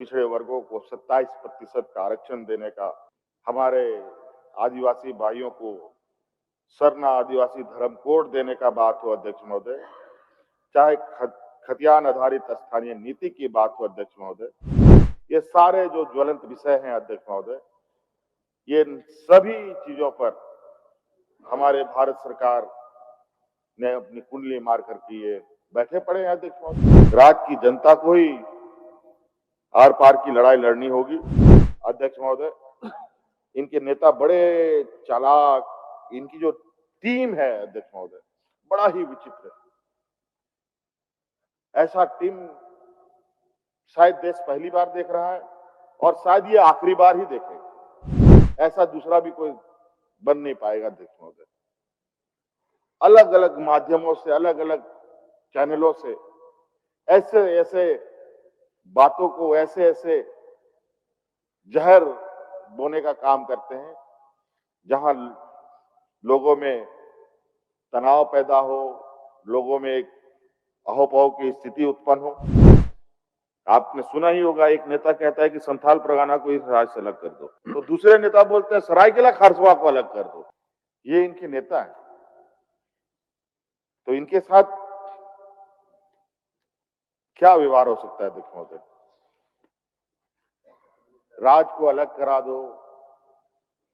पिछड़े वर्गों को 27% का आरक्षण देने का, हमारे आदिवासी भाइयों को सरना आदिवासी धर्म कोड देने का बात हो अध्यक्ष महोदय, चाहे खतियान आधारित स्थानीय नीति की बात हो अध्यक्ष महोदय, ये सारे जो ज्वलंत विषय हैं अध्यक्ष महोदय, ये सभी चीजों पर हमारे भारत सरकार ने अपनी कुंडली मार करके ये बैठे पड़े हैं अध्यक्ष महोदय। राज्य की जनता को ही आर पार की लड़ाई लड़नी होगी अध्यक्ष महोदय। इनके नेता बड़े चालाक, इनकी जो टीम है अध्यक्ष महोदय बड़ा ही विचित्र है। ऐसा टीम शायद देश पहली बार देख रहा है और शायद ये आखिरी बार ही देखेगा। ऐसा दूसरा भी कोई बन नहीं पाएगा अध्यक्ष महोदय। अलग अलग माध्यमों से, अलग अलग चैनलों से ऐसे ऐसे बातों को, ऐसे ऐसे जहर बोने का काम करते हैं जहां लोगों में तनाव पैदा हो, लोगों में एक अहोपहो की स्थिति उत्पन्न हो। आपने सुना ही होगा, एक नेता कहता है कि संथाल परगना को इस राज्य से अलग कर दो, तो दूसरे नेता बोलते हैं सरायकेला खारसवा को अलग कर दो। ये इनके नेता हैं। तो इनके साथ क्या व्यवहार हो सकता है अध्यक्ष महोदय? राज्य को अलग करा दो,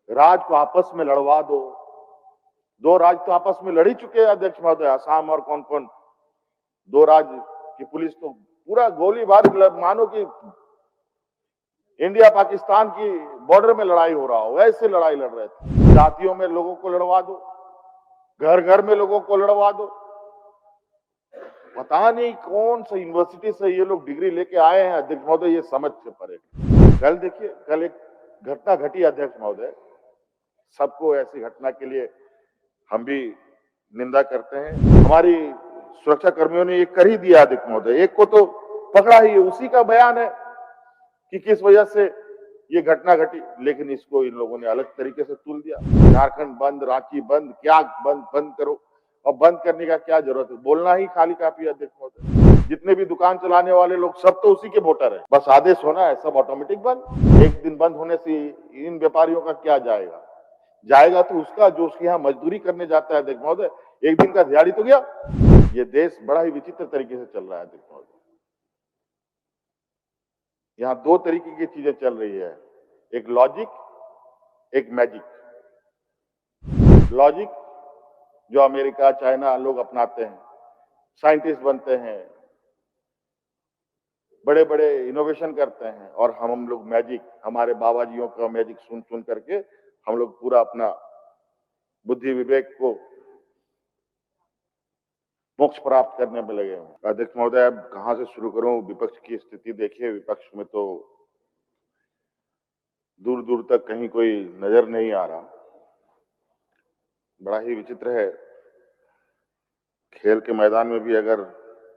राज्य को आपस में लड़वा दो। दो राज्य तो आपस में लड़ ही चुके हैं अध्यक्ष महोदय, असम और कौन कौन। दो राज्य की पुलिस तो पूरा गोलीबार, मानो कि इंडिया पाकिस्तान की बॉर्डर में लड़ाई हो रहा हो, वैसे लड़ाई लड़ रहे थे। जातियों में लोगों को लड़वा दो, घर घर में लोगों को लड़वा दो। पता नहीं कौन सा यूनिवर्सिटी से ये लोग डिग्री लेके आए हैं अध्यक्ष महोदय, ये समझ से परे। कल देखिए, कल एक घटना घटी अध्यक्ष महोदय। सबको ऐसी घटना के लिए हम भी निंदा करते हैं। हमारी सुरक्षा कर्मियों ने ये कर ही दिया अध्यक्ष महोदय। एक को तो पकड़ा ही है, उसी का बयान है कि किस वजह से ये घटना घटी, लेकिन इसको इन लोगों ने अलग तरीके से तुल दिया। झारखंड बंद, रांची बंद, क्या बंद बंद करो। और बंद करने का क्या जरूरत है? बोलना ही खाली काफी अध्यक्ष महोदय। जितने भी दुकान चलाने वाले लोग सब तो उसी के वोटर है, बस आदेश होना है, सब ऑटोमेटिक बंद। एक दिन बंद होने से इन व्यापारियों का क्या जाएगा? जाएगा तो उसका जो उसके यहाँ मजदूरी करने जाता है अध्यक्ष महोदय, एक दिन का दिहाड़ी तो गया। ये देश बड़ा ही विचित्र तरीके से चल रहा है अध्यक्ष महोदय। यहाँ दो तरीके की चीजें चल रही है, एक लॉजिक, एक मैजिक। लॉजिक जो अमेरिका, चाइना लोग अपनाते हैं, साइंटिस्ट बनते हैं, बड़े बड़े इनोवेशन करते हैं, और हम लोग मैजिक, हमारे बाबा जियों का मैजिक सुन सुन करके हम लोग पूरा अपना बुद्धि विवेक को मोक्ष प्राप्त करने में लगे हैं। अध्यक्ष महोदय, अब कहां से शुरू करूं? विपक्ष की स्थिति देखिए, विपक्ष में तो दूर दूर तक कहीं कोई नजर नहीं आ रहा। बड़ा ही विचित्र है। खेल के मैदान में भी अगर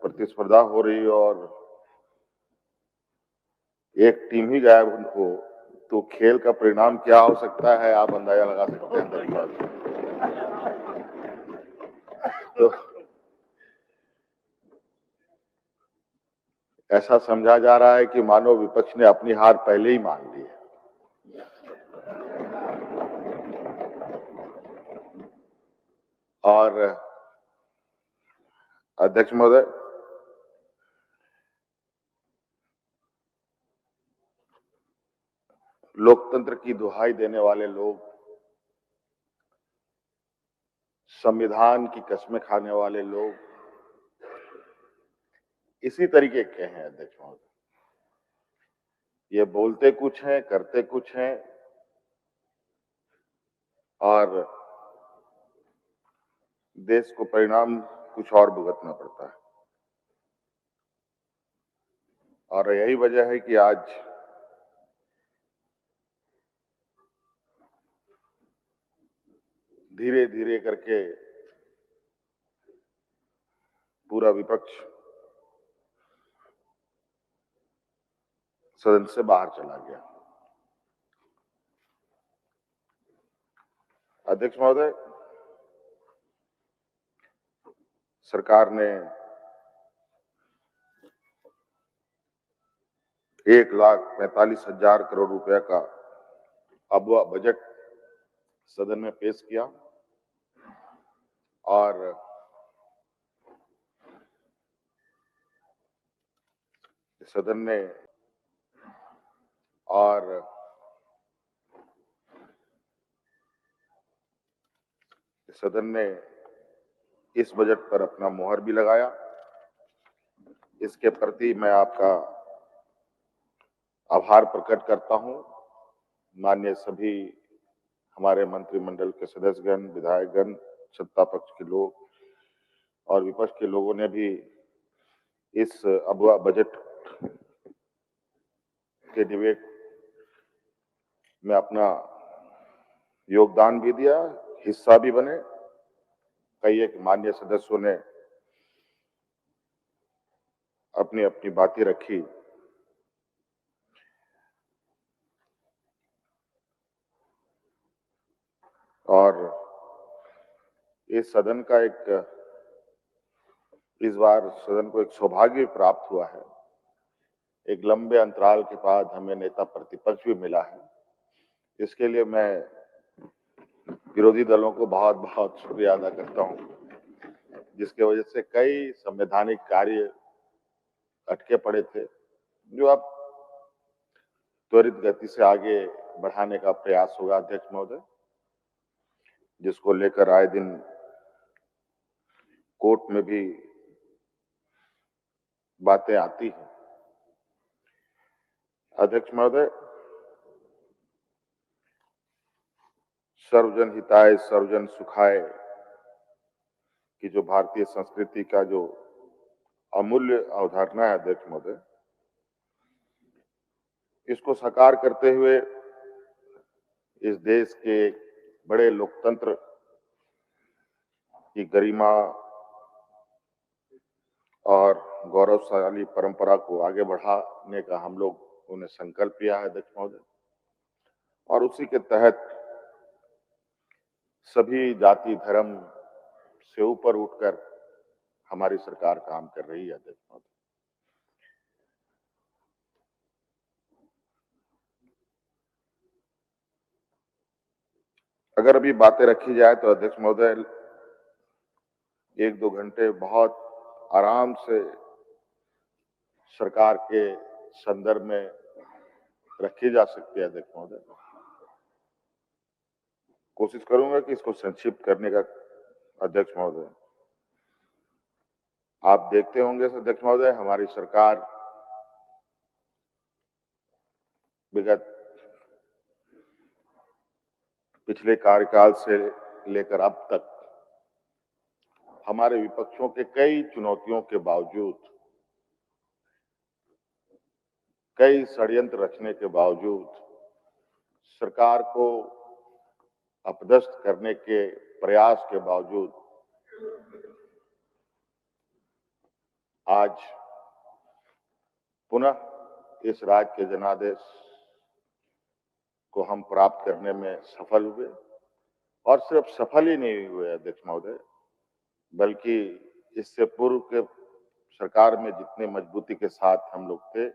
प्रतिस्पर्धा हो रही और एक टीम ही गायब हो, तो खेल का परिणाम क्या हो सकता है आप अंदाजा लगा सकते हैं अध्यक्ष। तो ऐसा समझा जा रहा है कि मानो विपक्ष ने अपनी हार पहले ही मान ली है। और अध्यक्ष महोदय, लोकतंत्र की दुहाई देने वाले लोग, संविधान की कस्में खाने वाले लोग इसी तरीके के हैं अध्यक्ष महोदय। ये बोलते कुछ हैं, करते कुछ हैं, और देश को परिणाम कुछ और भुगतना पड़ता है। और यही वजह है कि आज धीरे धीरे करके पूरा विपक्ष सदन से बाहर चला गया। अध्यक्ष महोदय, सरकार ने 1,45,000 करोड़ रुपए का अबुआ बजट सदन में पेश किया और सदन ने इस बजट पर अपना मुहर भी लगाया। इसके प्रति मैं आपका आभार प्रकट करता हूं। माननीय सभी हमारे मंत्रिमंडल के सदस्यगण, विधायकगण, सत्ता पक्ष के लोग और विपक्ष के लोगों ने भी इस अबुआ बजट के डिबेट में अपना योगदान भी दिया, हिस्सा भी बने। कई एक माननीय सदस्यों ने अपनी अपनी बातें रखी। और इस सदन का इस बार सदन को एक सौभाग्य प्राप्त हुआ है। एक लंबे अंतराल के बाद हमें नेता प्रतिपक्ष भी मिला है। इसके लिए मैं विरोधी दलों को बहुत बहुत शुक्रिया अदा करता हूं, जिसके वजह से कई संवैधानिक कार्य अटके पड़े थे, जो अब त्वरित गति से आगे बढ़ाने का प्रयास होगा अध्यक्ष महोदय, जिसको लेकर आए दिन कोर्ट में भी बातें आती हैं। अध्यक्ष महोदय, सर्वजन हिताय सर्वजन सुखाय की जो भारतीय संस्कृति का जो अमूल्य अवधारणा है अध्यक्ष महोदय, इसको साकार करते हुए इस देश के बड़े लोकतंत्र की गरिमा और गौरवशाली परंपरा को आगे बढ़ाने का हम लोग उन्हें संकल्प लिया है अध्यक्ष महोदय, और उसी के तहत सभी जाति धर्म से ऊपर उठकर हमारी सरकार काम कर रही है अध्यक्ष महोदय। अगर अभी बातें रखी जाए तो अध्यक्ष महोदय 1-2 घंटे बहुत आराम से सरकार के संदर्भ में रखी जा सकती है अध्यक्ष महोदय। कोशिश करूंगा कि इसको संक्षिप्त करने का अध्यक्ष महोदय। आप देखते होंगे अध्यक्ष महोदय, हमारी सरकार विगत पिछले कार्यकाल से लेकर अब तक हमारे विपक्षों के कई चुनौतियों के बावजूद, कई षड्यंत्र रचने के बावजूद, सरकार को अपदस्थ करने के प्रयास के बावजूद आज पुनः इस राज्य के जनादेश को हम प्राप्त करने में सफल हुए। और सिर्फ सफल ही नहीं हुए अध्यक्ष महोदय, बल्कि इससे पूर्व के सरकार में जितने मजबूती के साथ हम लोग थे,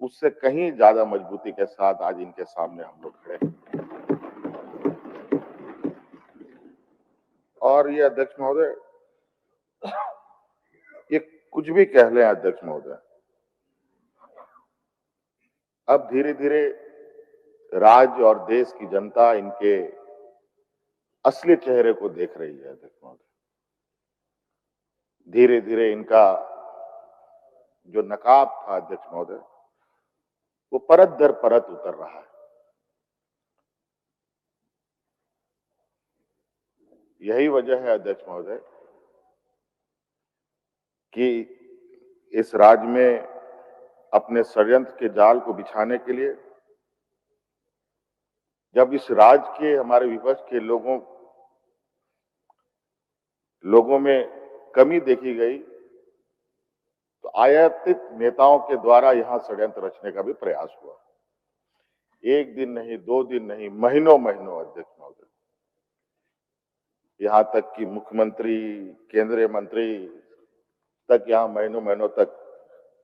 उससे कहीं ज्यादा मजबूती के साथ आज इनके सामने हम लोग खड़े हैं। और ये अध्यक्ष महोदय, ये कुछ भी कह लें अध्यक्ष महोदय, अब धीरे धीरे राज्य और देश की जनता इनके असली चेहरे को देख रही है अध्यक्ष महोदय। धीरे धीरे इनका जो नकाब था अध्यक्ष महोदय, वो परत दर परत उतर रहा है। यही वजह है अध्यक्ष महोदय कि इस राज्य में अपने षड्यंत्र के जाल को बिछाने के लिए जब इस राज्य के हमारे विपक्ष के लोगों में कमी देखी गई, तो आयातित नेताओं के द्वारा यहां षड्यंत्र रचने का भी प्रयास हुआ। 1 दिन नहीं, 2 दिन नहीं, महीनों महीनों अध्यक्ष महोदय, यहां तक कि मुख्यमंत्री, केंद्रीय मंत्री तक यहां महीनों महीनों तक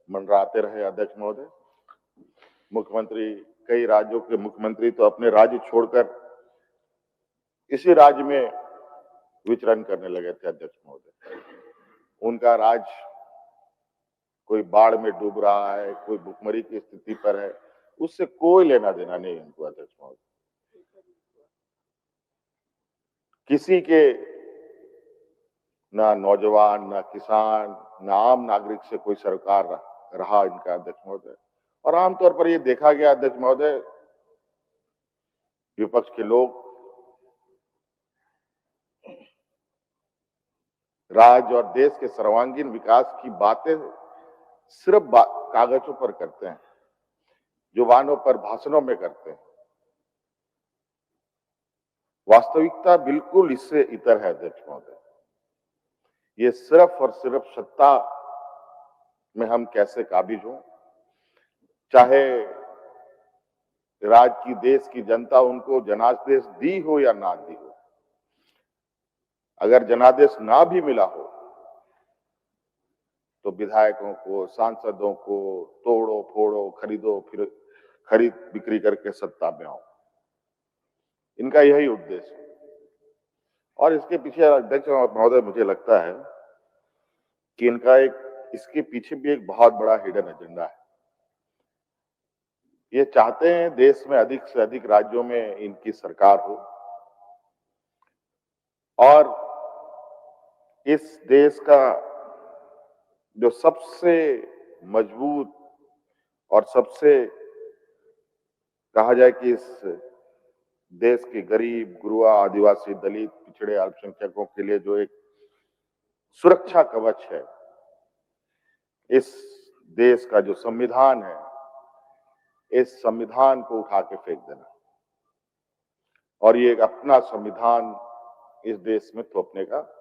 मंडराते रहे अध्यक्ष महोदय। मुख्यमंत्री, कई राज्यों के मुख्यमंत्री तो अपने राज्य छोड़कर इसी राज्य में विचरण करने लगे थे अध्यक्ष महोदय। उनका राज्य कोई बाढ़ में डूब रहा है, कोई भुखमरी की स्थिति पर है, उससे कोई लेना देना नहीं उनको अध्यक्ष महोदय। किसी के ना नौजवान, ना किसान, ना आम नागरिक से कोई सरोकार रहा इनका अध्यक्ष महोदय। और आमतौर पर ये देखा गया अध्यक्ष महोदय, विपक्ष के लोग राज्य और देश के सर्वांगीण विकास की बातें सिर्फ कागजों पर करते हैं, जुबानों पर, भाषणों में करते हैं। वास्तविकता बिल्कुल इससे इतर है अध्यक्ष महोदय। ये सिर्फ और सिर्फ सत्ता में हम कैसे काबिज हों, चाहे राज्य की, देश की जनता उनको जनादेश दी हो या ना दी हो। अगर जनादेश ना भी मिला हो तो विधायकों को, सांसदों को तोड़ो फोड़ो, खरीदो, फिर खरीद बिक्री करके सत्ता में आओ। इनका यही उद्देश्य है। और इसके पीछे अध्यक्ष महोदय मुझे लगता है कि इसके पीछे भी एक बहुत बड़ा हिडन एजेंडा है। ये चाहते हैं देश में अधिक से अधिक राज्यों में इनकी सरकार हो और इस देश का जो सबसे मजबूत और सबसे कहा जाए कि इस देश के गरीब, गुरुआ, आदिवासी, दलित, पिछड़े, अल्पसंख्यकों के लिए जो एक सुरक्षा कवच है, इस देश का जो संविधान है, इस संविधान को उठा के फेंक देना और ये एक अपना संविधान इस देश में थोपने का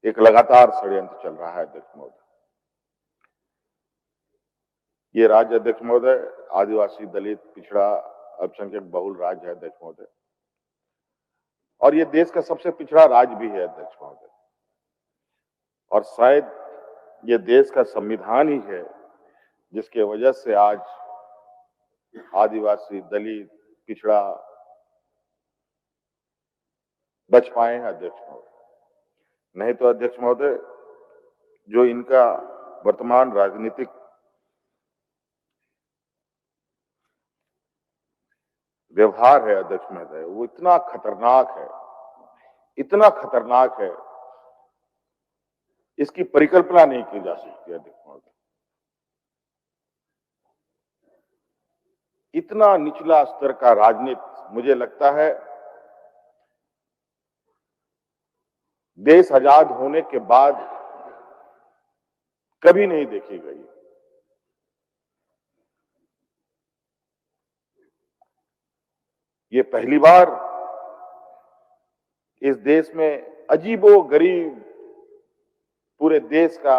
एक लगातार षड्यंत्र चल रहा है अध्यक्ष महोदय। ये राज्य अध्यक्ष महोदय आदिवासी, दलित, पिछड़ा, अल्पसंख्यक बहुल राज्य है अध्यक्ष महोदय, और ये देश का सबसे पिछड़ा राज्य भी है अध्यक्ष महोदय। और शायद ये देश का संविधान ही है जिसके वजह से आज आदिवासी, दलित, पिछड़ा बच पाए हैं अध्यक्ष महोदय। नहीं तो अध्यक्ष महोदय, जो इनका वर्तमान राजनीतिक व्यवहार है अध्यक्ष महोदय, वो इतना खतरनाक है, इतना खतरनाक है, इसकी परिकल्पना नहीं की जा सकती अध्यक्ष महोदय। इतना निचला स्तर का राजनीति मुझे लगता है देश आजाद होने के बाद कभी नहीं देखी गई। ये पहली बार इस देश में अजीबो-गरीब पूरे देश का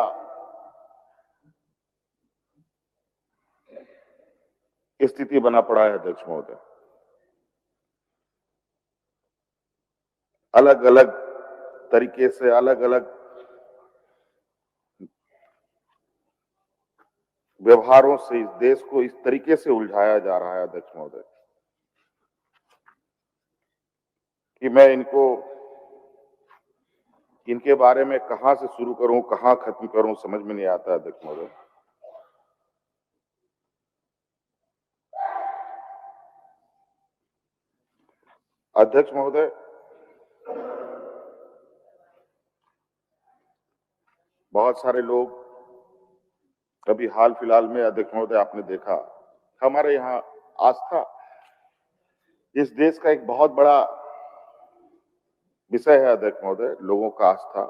स्थिति बना पड़ा है अध्यक्ष महोदय। अलग अलग तरीके से, अलग अलग व्यवहारों से इस देश को इस तरीके से उलझाया जा रहा है अध्यक्ष महोदय कि मैं इनके बारे में कहां से शुरू करूं, कहां खत्म करूं, समझ में नहीं आता अध्यक्ष महोदय। अध्यक्ष महोदय, बहुत सारे लोग अभी हाल फिलहाल में अध्यक्ष महोदय आपने देखा, हमारे यहाँ आस्था इस देश का एक बहुत बड़ा विषय है अध्यक्ष महोदय। लोगों का आस्था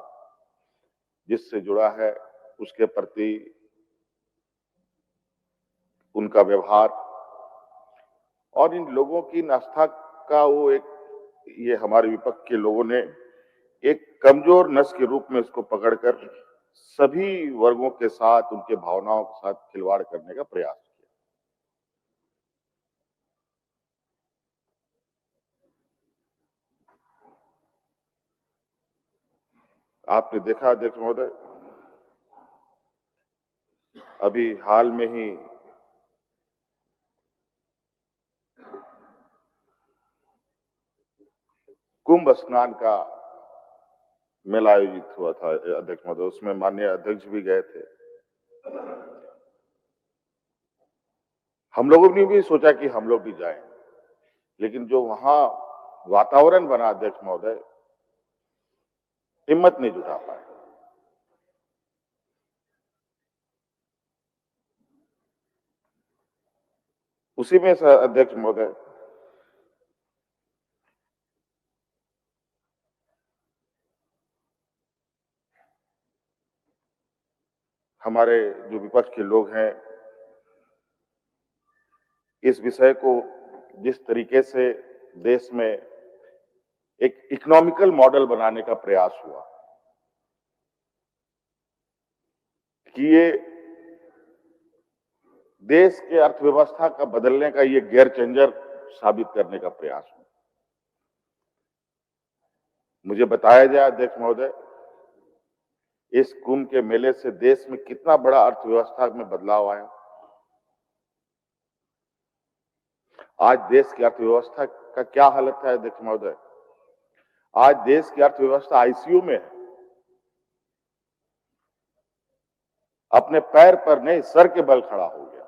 जिससे जुड़ा है, उसके प्रति उनका व्यवहार और इन लोगों की आस्था का वो ये हमारे विपक्ष के लोगों ने एक कमजोर नस के रूप में इसको पकड़कर सभी वर्गों के साथ, उनके भावनाओं के साथ खिलवाड़ करने का प्रयास किया। आपने देखा अध्यक्ष महोदय, अभी हाल में ही कुंभ स्नान का मेला आयोजित हुआ था अध्यक्ष महोदय, उसमें माननीय अध्यक्ष भी गए थे। हम लोगों ने भी सोचा कि हम लोग भी जाएं, लेकिन जो वहां वातावरण बना अध्यक्ष महोदय, हिम्मत नहीं जुटा पाए। उसी में अध्यक्ष महोदय हमारे जो विपक्ष के लोग हैं, इस विषय को जिस तरीके से देश में एक इकोनॉमिकल मॉडल बनाने का प्रयास हुआ कि ये देश के अर्थव्यवस्था का बदलने का ये गेयर चेंजर साबित करने का प्रयास हुआ। मुझे बताया जाए अध्यक्ष महोदय, इस कुंभ के मेले से देश में कितना बड़ा अर्थव्यवस्था में बदलाव आया। आज देश की अर्थव्यवस्था का क्या हालत है अध्यक्ष महोदय? आज देश की अर्थव्यवस्था आईसीयू में है। अपने पैर पर नहीं, सर के बल खड़ा हो गया।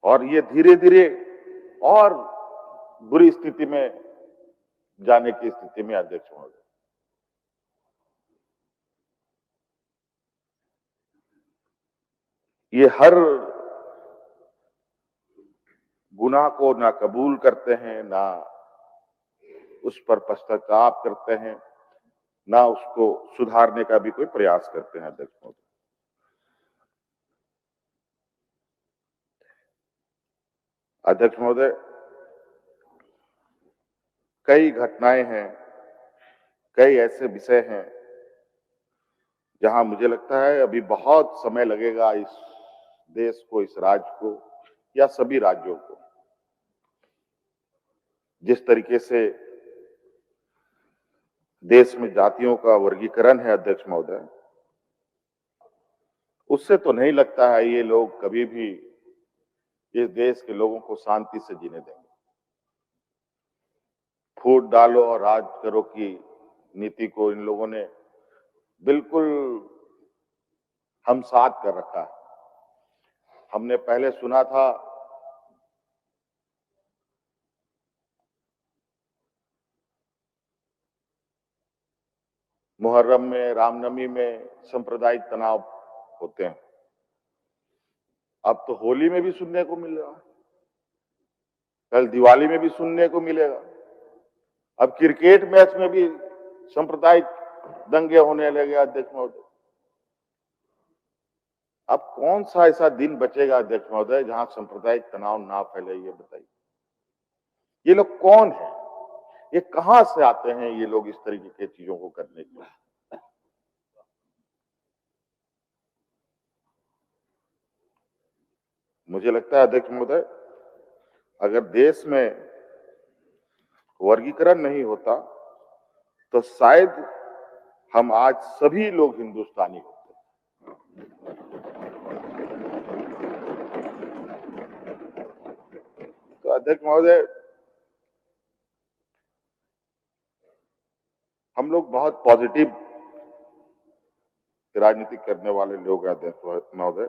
और ये धीरे धीरे और बुरी स्थिति में जाने की स्थिति में अध्यक्ष महोदय। ये हर गुनाह को ना कबूल करते हैं, ना उस पर पश्चाताप करते हैं, ना उसको सुधारने का भी कोई प्रयास करते हैं अध्यक्ष महोदय। अध्यक्ष महोदय, कई घटनाएं हैं, कई ऐसे विषय हैं जहां मुझे लगता है अभी बहुत समय लगेगा इस देश को, इस राज्य को या सभी राज्यों को, जिस तरीके से देश में जातियों का वर्गीकरण है अध्यक्ष महोदय, उससे तो नहीं लगता है ये लोग कभी भी इस देश के लोगों को शांति से जीने देंगे। फूट डालो और राज करो की नीति को इन लोगों ने बिल्कुल हमसात कर रखा है। हमने पहले सुना था मुहर्रम में, रामनवमी में सांप्रदायिक तनाव होते हैं। अब तो होली में भी सुनने को मिल रहा है, कल दिवाली में भी सुनने को मिलेगा। अब क्रिकेट मैच में भी सांप्रदायिक दंगे होने लगे अध्यक्ष महोदय। अब कौन सा ऐसा दिन बचेगा अध्यक्ष महोदय जहां सांप्रदायिक तनाव ना फैले, ये बताइए। ये लोग कौन है? ये कहां से आते हैं ये लोग इस तरीके की चीजों को करने के लिए? मुझे लगता है अध्यक्ष महोदय, अगर देश में वर्गीकरण नहीं होता तो शायद हम आज सभी लोग हिंदुस्तानी होते। तो अध्यक्ष महोदय, हम लोग बहुत पॉजिटिव राजनीति करने वाले लोग हैं अध्यक्ष महोदय,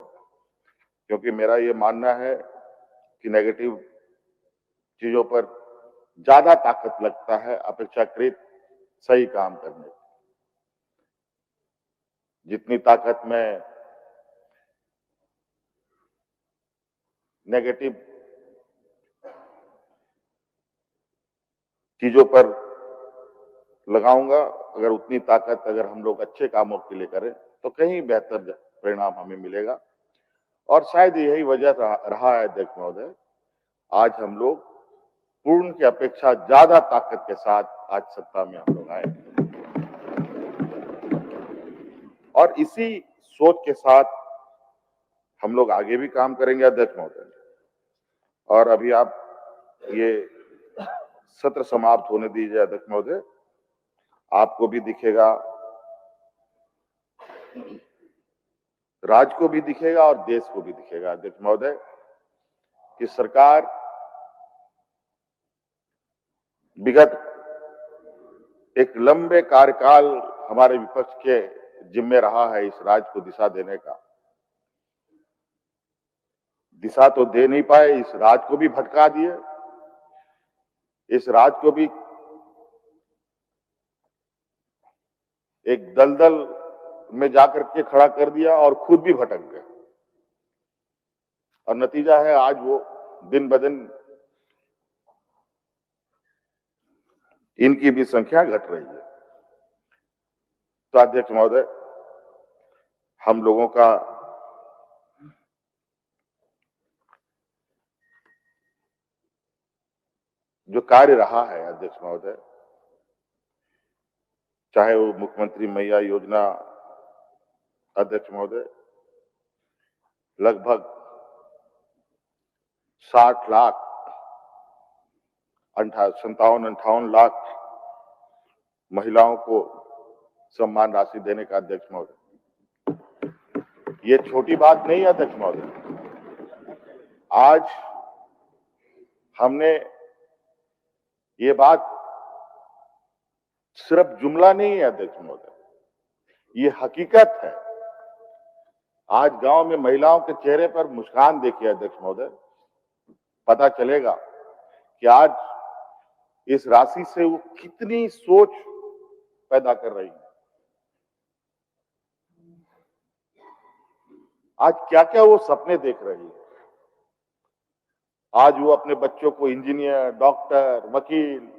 क्योंकि मेरा ये मानना है कि नेगेटिव चीजों पर ज्यादा ताकत लगता है अपेक्षाकृत सही काम करने की। जितनी ताकत मैं नेगेटिव चीजों पर लगाऊंगा, अगर उतनी ताकत अगर हम लोग अच्छे कामों के लिए करें तो कहीं बेहतर परिणाम हमें मिलेगा। और शायद यही वजह रहा है अध्यक्ष महोदय, आज हम लोग पूर्ण की अपेक्षा ज्यादा ताकत के साथ आज सत्ता में हम लोग आए और इसी सोच के साथ हम लोग आगे भी काम करेंगे अध्यक्ष महोदय। और अभी आप ये सत्र समाप्त होने दीजिए अध्यक्ष महोदय, आपको भी दिखेगा राज्य को भी दिखेगा और देश को भी दिखेगा अध्यक्ष महोदय कि सरकार विगत एक लंबे कार्यकाल हमारे विपक्ष के जिम्मे रहा है इस राज्य को दिशा देने का। दिशा तो दे नहीं पाए, इस राज्य को भी भटका दिए, इस राज्य को भी एक दलदल में जाकर के खड़ा कर दिया और खुद भी भटक गए। और नतीजा है आज वो दिन ब दिन इनकी भी संख्या घट रही है। तो अध्यक्ष महोदय, हम लोगों का जो कार्य रहा है अध्यक्ष महोदय, चाहे वो मुख्यमंत्री मैया योजना अध्यक्ष महोदय, लगभग 60 लाख 57-58 लाख महिलाओं को सम्मान राशि देने का अध्यक्ष महोदय, ये छोटी बात नहीं है अध्यक्ष महोदय। आज हमने ये बात सिर्फ जुमला नहीं है अध्यक्ष महोदय, ये हकीकत है। आज गांव में महिलाओं के चेहरे पर मुस्कान देखिए अध्यक्ष महोदय, पता चलेगा कि आज इस राशि से वो कितनी सोच पैदा कर रही है। आज क्या क्या वो सपने देख रही है। आज वो अपने बच्चों को इंजीनियर, डॉक्टर, वकील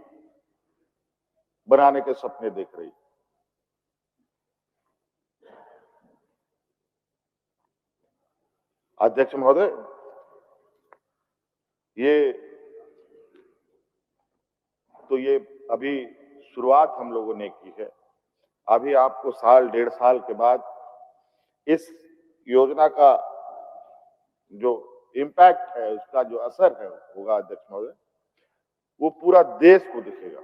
बनाने के सपने देख रही है। अध्यक्ष महोदय, ये अभी शुरुआत हम लोगों ने की है। अभी आपको साल 1.5 साल के बाद इस योजना का जो इम्पैक्ट है, उसका जो असर है होगा अध्यक्ष महोदय, वो पूरा देश को दिखेगा।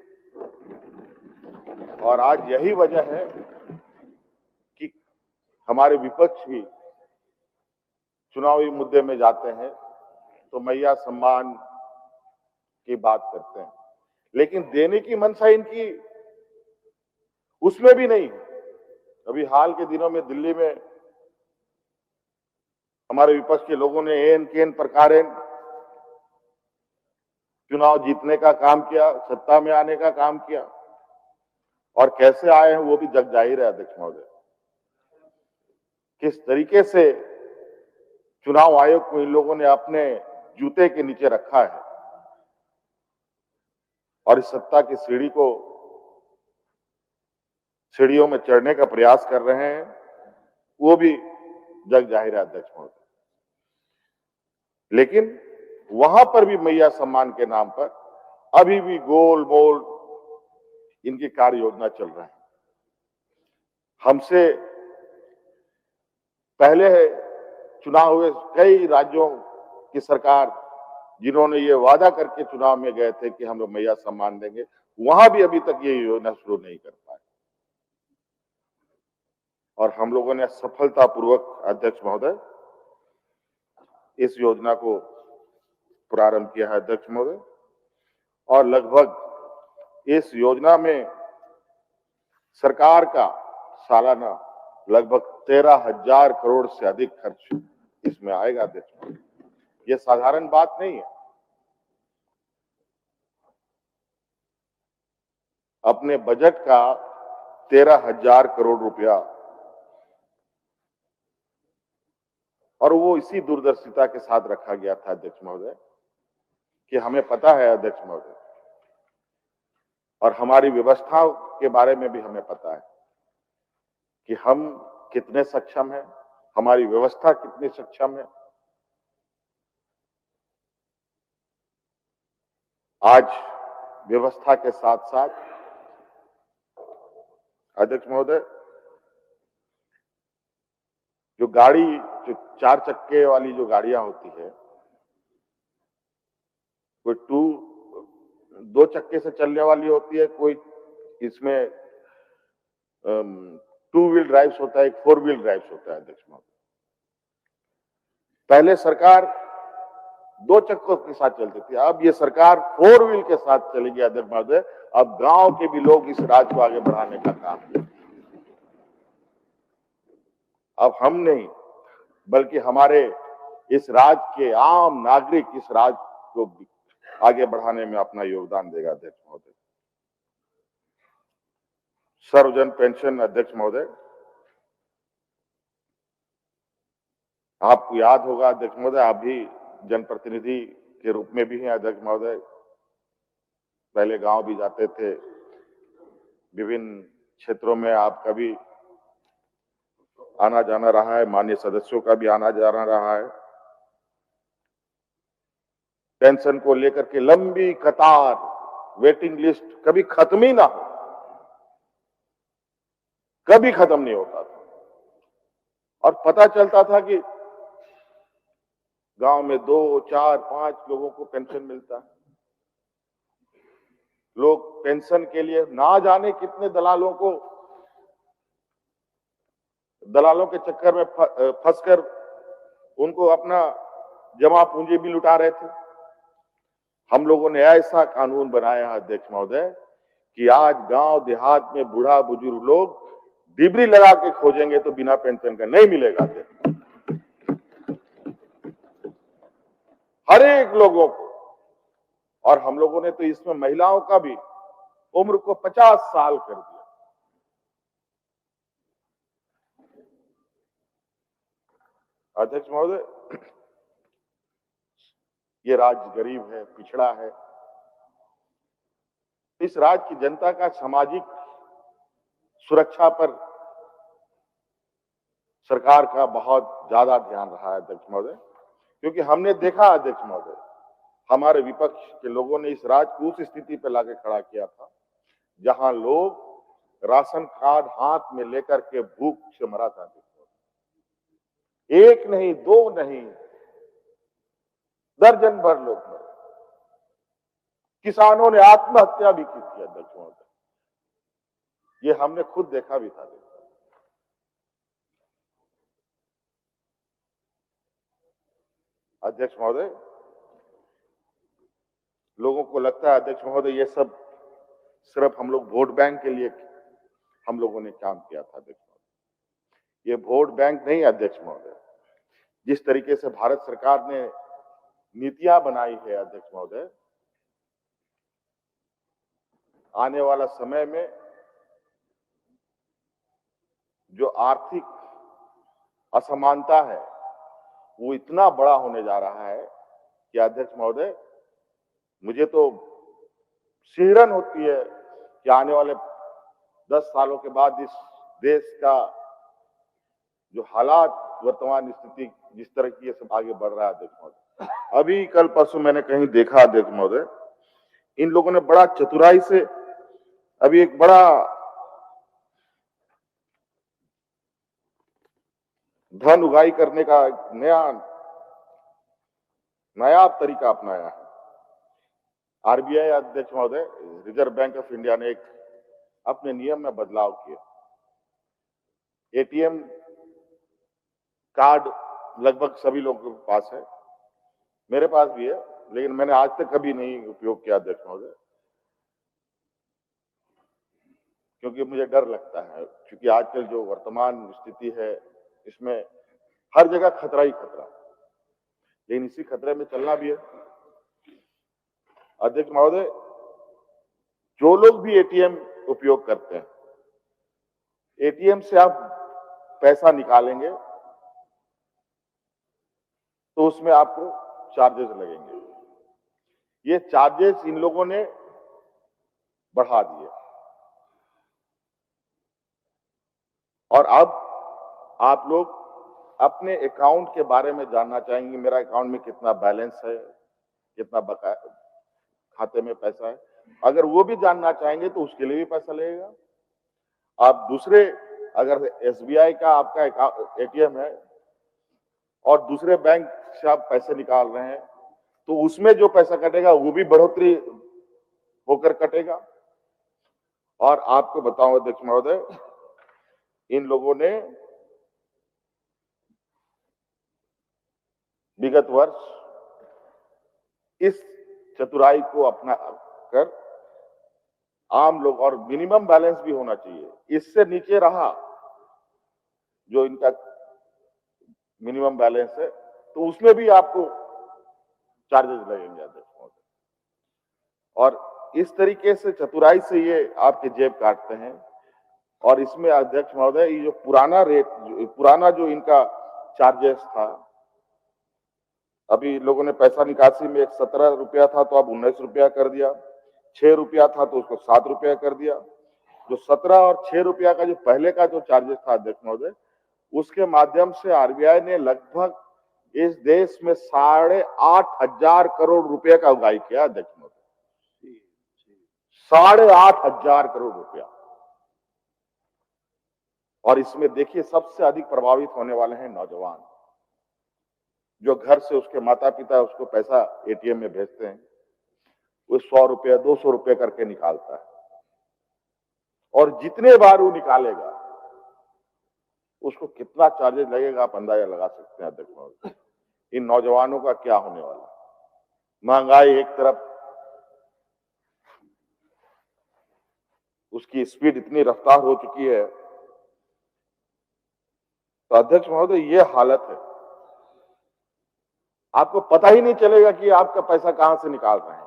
और आज यही वजह है कि हमारे विपक्ष भी चुनावी मुद्दे में जाते हैं तो मैया सम्मान की बात करते हैं, लेकिन देने की मनसा इनकी उसमें भी नहीं है। अभी हाल के दिनों में दिल्ली में हमारे विपक्ष के लोगों ने एन केन प्रकार चुनाव जीतने का काम किया, सत्ता में आने का काम किया, और कैसे आए हैं वो भी जग जाहिर है अध्यक्ष महोदय। किस तरीके से चुनाव आयोग को इन लोगों ने अपने जूते के नीचे रखा है और इस सत्ता की सीढ़ियों में चढ़ने का प्रयास कर रहे हैं, वो भी जग जाहिर है अध्यक्ष महोदय। लेकिन वहां पर भी मैया सम्मान के नाम पर अभी भी गोल मोल इनकी कार्य योजना चल रहा है। हमसे पहले चुनाव हुए कई राज्यों की सरकार जिन्होंने ये वादा करके चुनाव में गए थे कि हम लोग मैया सम्मान देंगे, वहां भी अभी तक ये योजना शुरू नहीं कर पाए। और हम लोगों ने सफलतापूर्वक अध्यक्ष महोदय इस योजना को प्रारंभ किया है अध्यक्ष महोदय, और लगभग इस योजना में सरकार का सालाना लगभग 13,000 करोड़ से अधिक खर्च इसमें आएगा अध्यक्ष महोदय। ये साधारण बात नहीं है। अपने बजट का 13,000 करोड़ रुपया, और वो इसी दूरदर्शिता के साथ रखा गया था अध्यक्ष महोदय कि हमें पता है अध्यक्ष महोदय, और हमारी व्यवस्था के बारे में भी हमें पता है कि हम कितने सक्षम हैं, हमारी व्यवस्था कितनी सक्षम है। आज व्यवस्था के साथ साथ अध्यक्ष महोदय जो 4 चक्के वाली जो गाड़ियां होती है, कोई 2 चक्के से चलने वाली होती है, कोई इसमें 2 व्हील ड्राइव्स होता है, एक 4 व्हील ड्राइव्स होता है अध्यक्ष महोदय। पहले सरकार 2 चक्कों के साथ चलती थी, अब ये सरकार 4 व्हील के साथ चलेगी अध्यक्ष महोदय। अब गांव के भी लोग इस राज्य को आगे बढ़ाने का काम करें। अब हम नहीं, बल्कि हमारे इस राज्य के आम नागरिक इस राज्य को आगे बढ़ाने में अपना योगदान देगा अध्यक्ष महोदय। सर्वजन पेंशन अध्यक्ष महोदय, आपको याद होगा अध्यक्ष महोदय, आप भी जनप्रतिनिधि के रूप में भी हैं अध्यक्ष महोदय। पहले गांव भी जाते थे, विभिन्न क्षेत्रों में आपका भी आना जाना रहा है, माननीय सदस्यों का भी आना जाना रहा है। पेंशन को लेकर के लंबी कतार, वेटिंग लिस्ट कभी खत्म ही ना हो, कभी खत्म नहीं होता था। और पता चलता था कि गांव में 2, 4, 5 लोगों को पेंशन मिलता है। लोग पेंशन के लिए ना जाने कितने दलालों के चक्कर में फंसकर उनको अपना जमा पूंजी भी लुटा रहे थे। हम लोगों ने ऐसा कानून बनाया है अध्यक्ष महोदय कि आज गांव देहात में बूढ़ा बुजुर्ग लोग डिबरी लगा के खोजेंगे तो बिना पेंशन का नहीं मिलेगा। हर एक लोगों को, और हम लोगों ने तो इसमें महिलाओं का भी उम्र को 50 साल कर दिया। अध्यक्ष महोदय, ये राज्य गरीब है, पिछड़ा है। इस राज्य की जनता का सामाजिक सुरक्षा पर सरकार का बहुत ज्यादा ध्यान रहा है अध्यक्ष महोदय, क्योंकि हमने देखा अध्यक्ष महोदय, हमारे विपक्ष के लोगों ने इस राज्य को उस स्थिति पर लाके खड़ा किया था जहां लोग राशन कार्ड हाथ में लेकर के भूख से मरा था। एक नहीं, 2 नहीं, दर्जन भर लोग मरे। किसानों ने आत्महत्या भी की थी अध्यक्ष महोदय, ये हमने खुद देखा भी था। अध्यक्ष महोदय, लोगों को लगता है अध्यक्ष महोदय ये सब सिर्फ हम लोग वोट बैंक के लिए हम लोगों ने काम किया था। अध्यक्ष महोदय, ये वोट बैंक नहीं अध्यक्ष महोदय। जिस तरीके से भारत सरकार ने नीतियां बनाई है अध्यक्ष महोदय, आने वाला समय में जो आर्थिक असमानता है वो इतना बड़ा होने जा रहा है कि अध्यक्ष महोदय, मुझे तो सिहरन होती है कि आने वाले 10 सालों के बाद इस देश का जो हालात, वर्तमान स्थिति जिस तरह की ये सब आगे बढ़ रहा है अध्यक्ष महोदय। अभी कल परसों मैंने कहीं देखा अध्यक्ष महोदय, इन लोगों ने बड़ा चतुराई से अभी एक बड़ा धन उगाही करने का नया तरीका अपनाया है। आरबीआई अध्यक्ष महोदय, रिजर्व बैंक ऑफ इंडिया ने एक अपने नियम में बदलाव किया। एटीएम कार्ड लगभग सभी लोगों के पास है, मेरे पास भी है, लेकिन मैंने आज तक कभी नहीं उपयोग किया अध्यक्ष महोदय, क्योंकि मुझे डर लगता है, क्योंकि आजकल जो वर्तमान स्थिति है इसमें हर जगह खतरा ही खतरा, लेकिन इसी खतरे में चलना भी है। अध्यक्ष महोदय, जो लोग भी एटीएम उपयोग करते हैं, एटीएम से आप पैसा निकालेंगे तो उसमें आपको चार्जेस लगेंगे। ये चार्जेस इन लोगों ने बढ़ा दिए और अब आप लोग अपने अकाउंट के बारे में जानना चाहेंगे, मेरा अकाउंट में कितना बैलेंस है, कितना बकाया खाते में पैसा है। अगर वो भी जानना चाहेंगे तो उसके लिए भी पैसा लगेगा। आप दूसरे, अगर एसबीआई का आपका एटीएम है और दूसरे बैंक से आप पैसे निकाल रहे हैं तो उसमें जो पैसा कटेगा वो भी बढ़ोतरी होकर कटेगा। और आपको बताऊं अध्यक्ष महोदय, इन लोगों ने विगत वर्ष इस चतुराई को अपना कर आम लोग, और मिनिमम बैलेंस भी होना चाहिए, इससे नीचे रहा जो इनका मिनिमम बैलेंस है तो उसमें भी आपको चार्जेस लगेंगे अध्यक्ष महोदय। और इस तरीके से चतुराई से ये आपके जेब काटते हैं। और इसमें अध्यक्ष महोदय ये जो पुराना जो इनका चार्जेस था, अभी लोगों ने पैसा निकासी में 17 रुपया था तो अब 19 रुपया कर दिया, 6 रुपया था तो उसको 7 रुपया कर दिया। जो 17 और 6 रुपया का जो पहले का जो चार्जेस था अध्यक्ष महोदय, उसके माध्यम से आरबीआई ने लगभग इस देश में 8,500 करोड़ रुपए का उगाही किया अध्यक्ष महोदय, 8,500 करोड़ रुपया। और इसमें देखिए सबसे अधिक प्रभावित होने वाले हैं नौजवान, जो घर से उसके माता पिता उसको पैसा एटीएम में भेजते हैं, वो 100 रुपया 200 रुपये करके निकालता है, और जितने बार वो निकालेगा उसको कितना चार्जेस लगेगा आप अंदाजा लगा सकते हैं अध्यक्ष महोदय। इन नौजवानों का क्या होने वाला, महंगाई एक तरफ, उसकी स्पीड इतनी रफ्तार हो चुकी है, तो अध्यक्ष महोदय ये हालत है, आपको पता ही नहीं चलेगा कि आपका पैसा कहां से निकाल रहे हैं।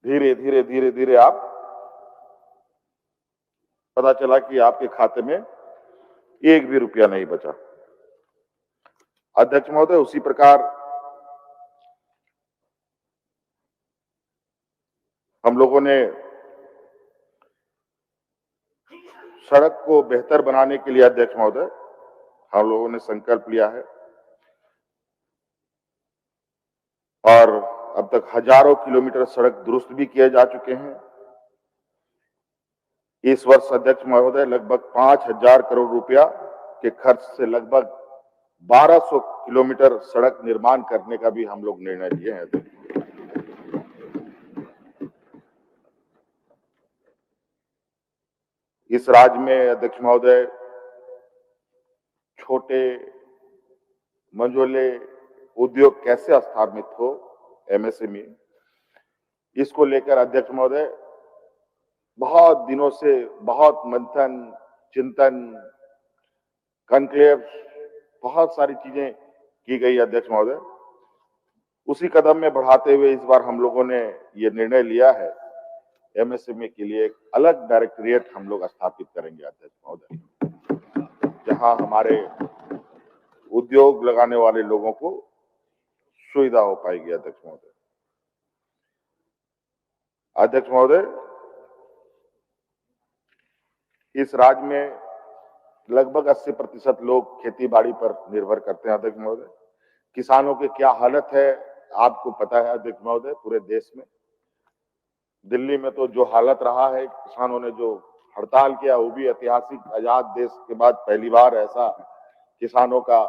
धीरे धीरे धीरे धीरे आप पता चला कि आपके खाते में एक भी रुपया नहीं बचा। अध्यक्ष महोदय उसी प्रकार हम लोगों ने सड़क को बेहतर बनाने के लिए अध्यक्ष महोदय हम लोगों ने संकल्प लिया है, और अब तक हजारों किलोमीटर सड़क दुरुस्त भी किए जा चुके हैं। इस वर्ष अध्यक्ष महोदय लगभग 5,000 करोड़ रुपया के खर्च से लगभग 1,200 किलोमीटर सड़क निर्माण करने का भी हम लोग निर्णय लिए हैं। इस राज्य में अध्यक्ष महोदय छोटे मंझोले उद्योग कैसे स्थापित हो, एमएसएमई, इसको लेकर अध्यक्ष महोदय बहुत दिनों से बहुत मंथन, चिंतन, कॉन्क्लेव, बहुत सारी चीजें की गई अध्यक्ष महोदय। उसी कदम में बढ़ाते हुए इस बार हम लोगों ने ये निर्णय लिया है, एमएसएमई के लिए एक अलग डायरेक्टरेट हम लोग स्थापित करेंगे अध्यक्ष महोदय, जहां हमारे उद्योग लगाने वाले लोगों को सुविधा हो पाएगी अध्यक्ष महोदय। अध्यक्ष महोदय, इस राज्य में लगभग 80% लोग खेती बाड़ी पर निर्भर करते हैं अध्यक्ष महोदय। किसानों की क्या हालत है आपको पता है अध्यक्ष महोदय, पूरे देश में। दिल्ली में तो जो हालत रहा है, किसानों ने जो हड़ताल किया, वो भी ऐतिहासिक, आजाद देश के बाद पहली बार ऐसा किसानों का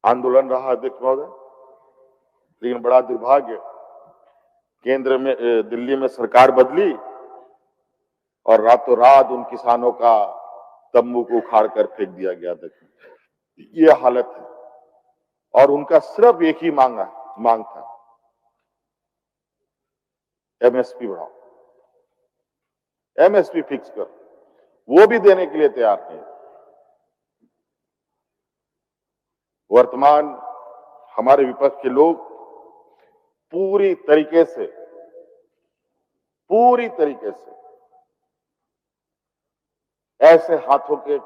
आंदोलन रहा अध्यक्ष महोदय। लेकिन बड़ा दुर्भाग्य, केंद्र में दिल्ली में सरकार बदली और रातों रात उन किसानों का तंबू को उखाड़ कर फेंक दिया गया अध्यक्ष। ये हालत है, और उनका सिर्फ एक ही मांग था, एमएसपी बढ़ाओ, एमएसपी फिक्स कर, वो भी देने के लिए तैयार नहीं। वर्तमान हमारे विपक्ष के लोग पूरी तरीके से ऐसे हाथों के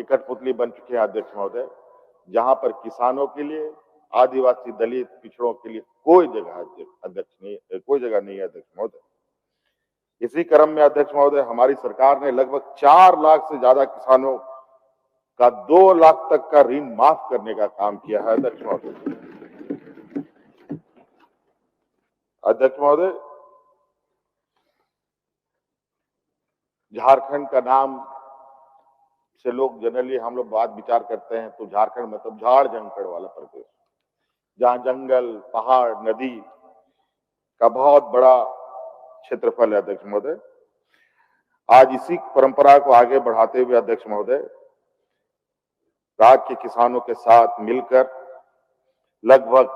कठपुतली बन चुके हैं अध्यक्ष महोदय, जहां पर किसानों के लिए, आदिवासी, दलित, पिछड़ों के लिए कोई जगह नहीं है अध्यक्ष महोदय। इसी क्रम में अध्यक्ष महोदय हमारी सरकार ने लगभग 4 लाख से ज्यादा किसानों का 2 लाख तक का ऋण माफ करने का काम किया है अध्यक्ष महोदय। अध्यक्ष महोदय, झारखंड का नाम से लोग जनरली हम लोग बात विचार करते हैं तो झारखंड मतलब झाड़ जंगल वाला प्रदेश, जहां जंगल, पहाड़, नदी का बहुत बड़ा क्षेत्रफल है अध्यक्ष महोदय। आज इसी परंपरा को आगे बढ़ाते हुए अध्यक्ष महोदय राज्य के किसानों के साथ मिलकर लगभग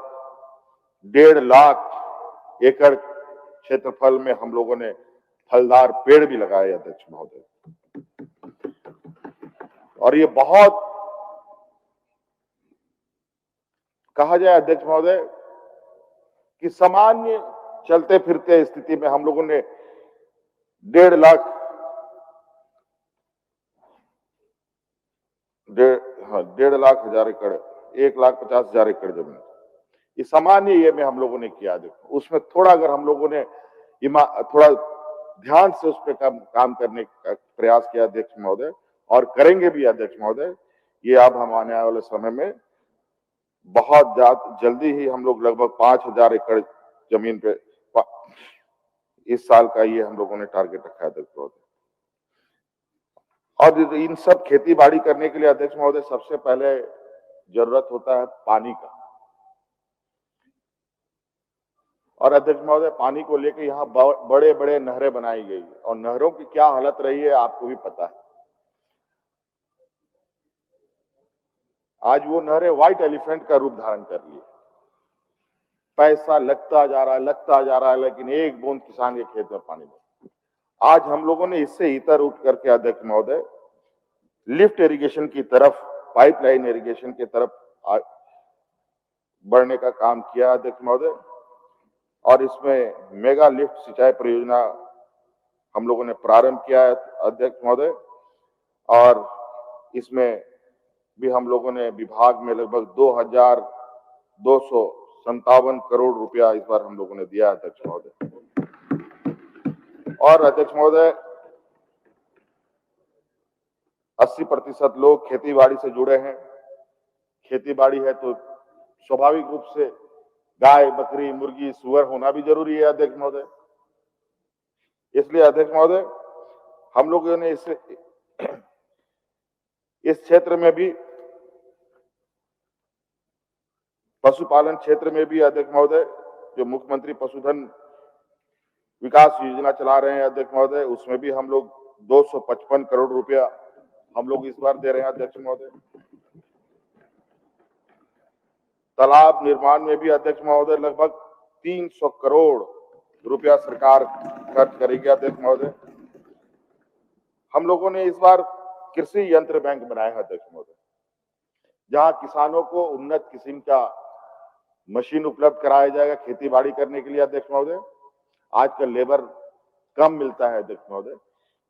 1.5 लाख एकड़ क्षेत्रफल में हम लोगों ने फलदार पेड़ भी लगाए अध्यक्ष महोदय। और ये बहुत कहा जाए अध्यक्ष महोदय कि सामान्य चलते फिरते स्थिति में हम लोगों ने 1.5 लाख 1.5 लाख एकड़ 1,50,000 एकड़ जमीन, ये सामान्य ये में हम लोगों ने किया। देखो उसमें थोड़ा अगर हम लोगों ने थोड़ा ध्यान से उस पर काम करने का प्रयास किया अध्यक्ष महोदय, और करेंगे भी अध्यक्ष महोदय, ये अब हम आने वाले समय में बहुत जल्दी ही हम लोग लगभग 5,000 एकड़ जमीन पे इस साल का ये हम लोगों ने टारगेट रखा है अध्यक्ष महोदय। और इन सब खेती बाड़ी करने के लिए अध्यक्ष महोदय सबसे पहले जरूरत होता है पानी का। और अध्यक्ष महोदय पानी को लेकर यहाँ बड़े बड़े नहरें बनाई गई और नहरों की क्या हालत रही है आपको भी पता है। आज वो नहरें व्हाइट एलिफेंट का रूप धारण कर लिए। पैसा लगता जा रहा है, लेकिन एक बूंद किसान के खेत में पानी नहीं। आज हम लोगों ने इससे इतर उठ करके अध्यक्ष महोदय लिफ्ट इरिगेशन की तरफ, पाइपलाइन इरिगेशन की तरफ बढ़ने का काम किया अध्यक्ष महोदय। और इसमें मेगा लिफ्ट सिंचाई परियोजना हम लोगों ने प्रारंभ किया है अध्यक्ष महोदय। और इसमें भी हम लोगों ने विभाग में लगभग 2,257 करोड़ रुपया इस बार हम लोगों ने दिया अध्यक्ष महोदय। और अध्यक्ष महोदय 80% लोग खेती बाड़ी से जुड़े हैं। खेती बाड़ी है तो स्वाभाविक रूप से गाय, बकरी, मुर्गी, सुअर होना भी जरूरी है अध्यक्ष महोदय। इसलिए अध्यक्ष महोदय हम लोगों ने इस क्षेत्र में भी, पशुपालन क्षेत्र में भी अध्यक्ष महोदय जो मुख्यमंत्री पशुधन विकास योजना चला रहे हैं अध्यक्ष महोदय, उसमें भी हम लोग 255 करोड़ रुपया हम लोग इस बार दे रहे हैं अध्यक्ष महोदय। तालाब निर्माण में भी अध्यक्ष महोदय लगभग 300 करोड़ रुपया सरकार खर्च करेगी अध्यक्ष महोदय। हम लोगों ने इस बार कृषि यंत्र बैंक बनाया है अध्यक्ष महोदय, जहां किसानों को उन्नत किस्म का मशीन उपलब्ध कराया जाएगा खेती बाड़ी करने के लिए अध्यक्ष महोदय। आजकल लेबर कम मिलता है अध्यक्ष महोदय,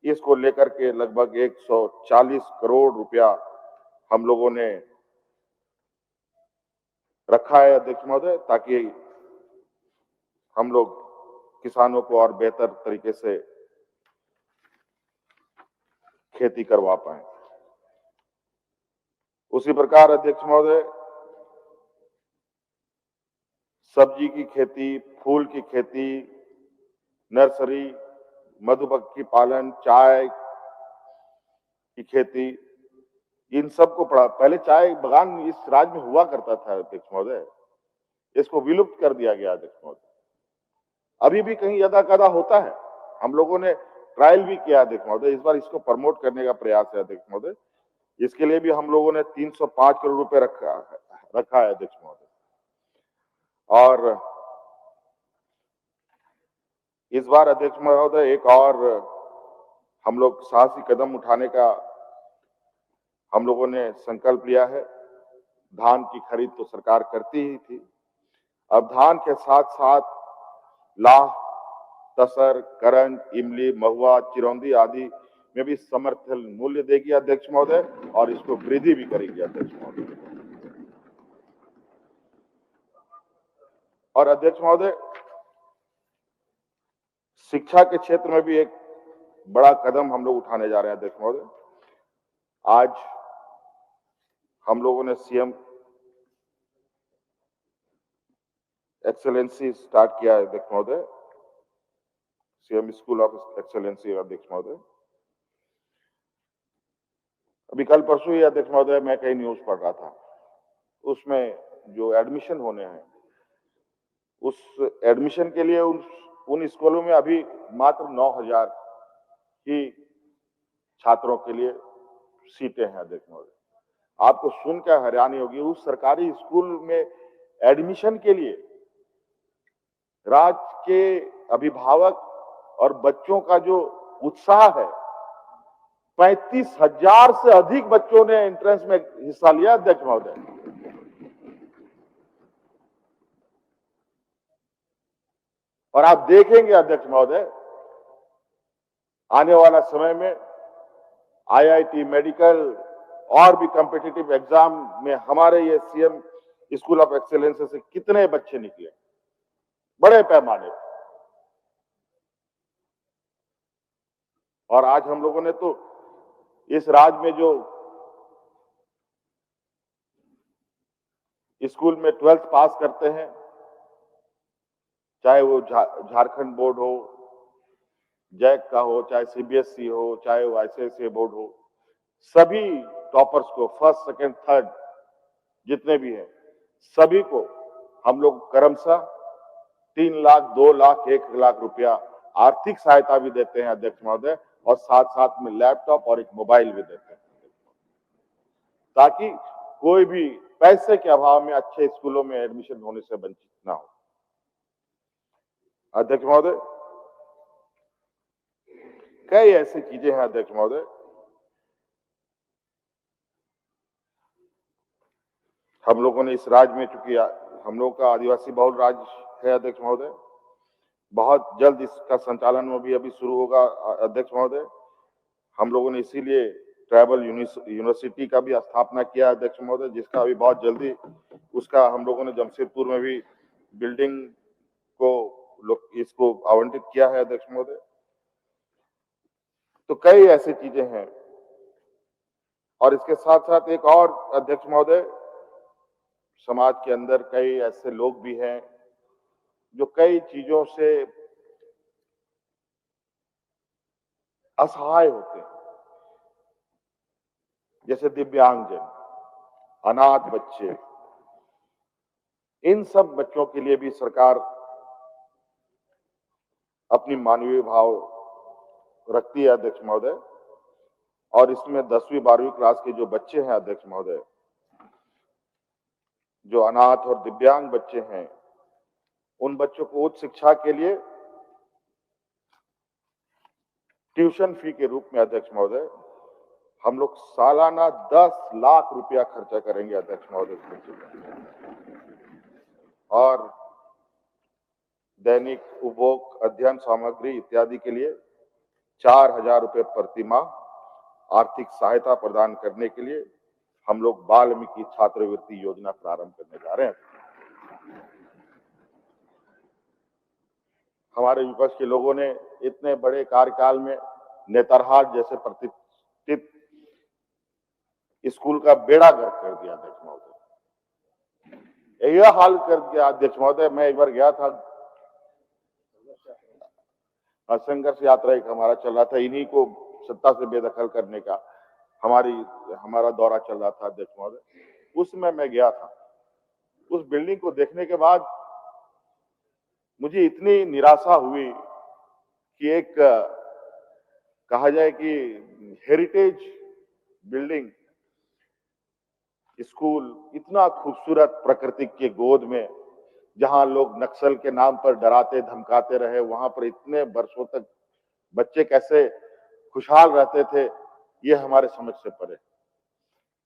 इसको लेकर के लगभग 140 करोड़ रुपया हम लोगों ने रखा है अध्यक्ष महोदय, ताकि हम लोग किसानों को और बेहतर तरीके से खेती करवा पाए। उसी प्रकार अध्यक्ष महोदय सब्जी की खेती, फूल की खेती, नर्सरी, मधुमक्खी पालन, चाय की खेती, इन सबको पहले चाय बागान इस राज्य में हुआ करता था अध्यक्ष महोदय, इसको विलुप्त कर दिया गया अध्यक्ष महोदय। अभी भी कहीं यदा कदा होता है, हम लोगों ने ट्रायल भी किया अध्यक्ष महोदय। इस बार इसको प्रमोट करने का प्रयास है अध्यक्ष महोदय। इसके लिए भी हम लोगों ने 305 करोड़ रुपए रखा है अध्यक्ष महोदय। और इस बार अध्यक्ष महोदय एक और हम लोग साहसी कदम उठाने का हम लोगों ने संकल्प लिया है। धान की खरीद तो सरकार करती ही थी, अब धान के साथ साथ लाह, तसर, करंज, इमली, महुआ, चिरौंदी आदि में भी समर्थन मूल्य देगी अध्यक्ष महोदय, और इसको वृद्धि भी करेगी अध्यक्ष महोदय। और अध्यक्ष महोदय शिक्षा के क्षेत्र में भी एक बड़ा कदम हम लोग उठाने जा रहे हैं अध्यक्ष महोदय। आज हम लोगों ने सीएम एक्सेलेंसी स्टार्ट किया है अध्यक्ष महोदय, सीएम स्कूल ऑफ एक्सेलेंसी अध्यक्ष महोदय। अभी कल परसों ही अध्यक्ष महोदय मैं कहीं न्यूज पढ़ रहा था, उसमें जो एडमिशन होने हैं, उस एडमिशन के लिए उन स्कूलों में अभी मात्र 9,000 ही छात्रों के लिए सीटें हैं अध्यक्ष महोदय। आपको सुनकर हैरानी होगी, उस सरकारी स्कूल में एडमिशन के लिए राज्य के अभिभावक और बच्चों का जो उत्साह है, 35,000 से अधिक बच्चों ने एंट्रेंस में हिस्सा लिया अध्यक्ष महोदय। और आप देखेंगे अध्यक्ष महोदय, आने वाला समय में आईआईटी, मेडिकल और भी कॉम्पिटिटिव एग्जाम में हमारे ये सीएम स्कूल ऑफ एक्सीलेंस से कितने बच्चे निकले बड़े पैमाने पर। और आज हम लोगों ने तो इस राज्य में जो स्कूल में 12th पास करते हैं, चाहे वो झारखंड बोर्ड हो, जैक का हो, चाहे सीबीएसई हो, चाहे वो आईसीएसई बोर्ड हो, सभी टॉपर्स को फर्स्ट, सेकंड, थर्ड जितने भी हैं, सभी को हम लोग क्रमशः 3 लाख, 2 लाख, 1 लाख रुपया आर्थिक सहायता भी देते हैं अध्यक्ष महोदय, और साथ साथ में लैपटॉप और एक मोबाइल भी देते हैं, ताकि कोई भी पैसे के अभाव में अच्छे स्कूलों में एडमिशन होने से वंचित ना हो। अध्यक्ष महोदय, कई ऐसी चीजें हैं अध्यक्ष महोदय, हम लोगों ने इस राज्य में, चूंकि हम लोग का आदिवासी बहुल राज्य है अध्यक्ष महोदय, बहुत जल्द इसका संचालन में भी अभी शुरू होगा अध्यक्ष महोदय। हम लोगों ने इसीलिए ट्राइबल यूनिवर्सिटी का भी स्थापना किया अध्यक्ष महोदय, जिसका अभी बहुत जल्दी उसका हम लोगों ने जमशेदपुर में भी बिल्डिंग को इसको आवंटित किया है अध्यक्ष महोदय। तो कई ऐसी चीजें हैं, और इसके साथ साथ एक और अध्यक्ष महोदय, समाज के अंदर कई ऐसे लोग भी हैं जो कई चीजों से असहाय होते हैं, जैसे दिव्यांगजन, अनाथ बच्चे। इन सब बच्चों के लिए भी सरकार अपनी मानवीय भाव रखती है अध्यक्ष महोदय, और इसमें 10वीं 12वीं क्लास के जो बच्चे हैं अध्यक्ष महोदय, जो अनाथ और दिव्यांग बच्चे हैं, उन बच्चों को उच्च शिक्षा के लिए ट्यूशन फी के रूप में अध्यक्ष महोदय हम लोग सालाना 10 लाख रुपया खर्चा करेंगे अध्यक्ष महोदय, और दैनिक उपभोग, अध्ययन सामग्री इत्यादि के लिए 4,000 रुपये प्रति माह आर्थिक सहायता प्रदान करने के लिए हम लोग वाल्मीकि छात्रवृत्ति योजना प्रारंभ करने जा रहे हैं। हमारे विपक्ष के लोगों ने इतने बड़े कार्यकाल में नेतरहाट जैसे प्रतिष्ठित स्कूल का बेड़ा गर्क कर दिया अध्यक्ष महोदय। यह हाल कर दिया अध्यक्ष महोदय। मैं एक बार गया था, संघर्ष यात्रा एक हमारा चल रहा था, इन्हीं को सत्ता से बेदखल करने का हमारा दौरा चल रहा था अध्यक्ष महोदय। उसमें मैं गया था, उस बिल्डिंग को देखने के बाद मुझे इतनी निराशा हुई कि एक कहा जाए कि हेरिटेज बिल्डिंग स्कूल, इतना खूबसूरत प्रकृति के गोद में, जहां लोग नक्सल के नाम पर डराते धमकाते रहे, वहां पर इतने वर्षों तक बच्चे कैसे खुशहाल रहते थे, ये हमारे समझ से परे।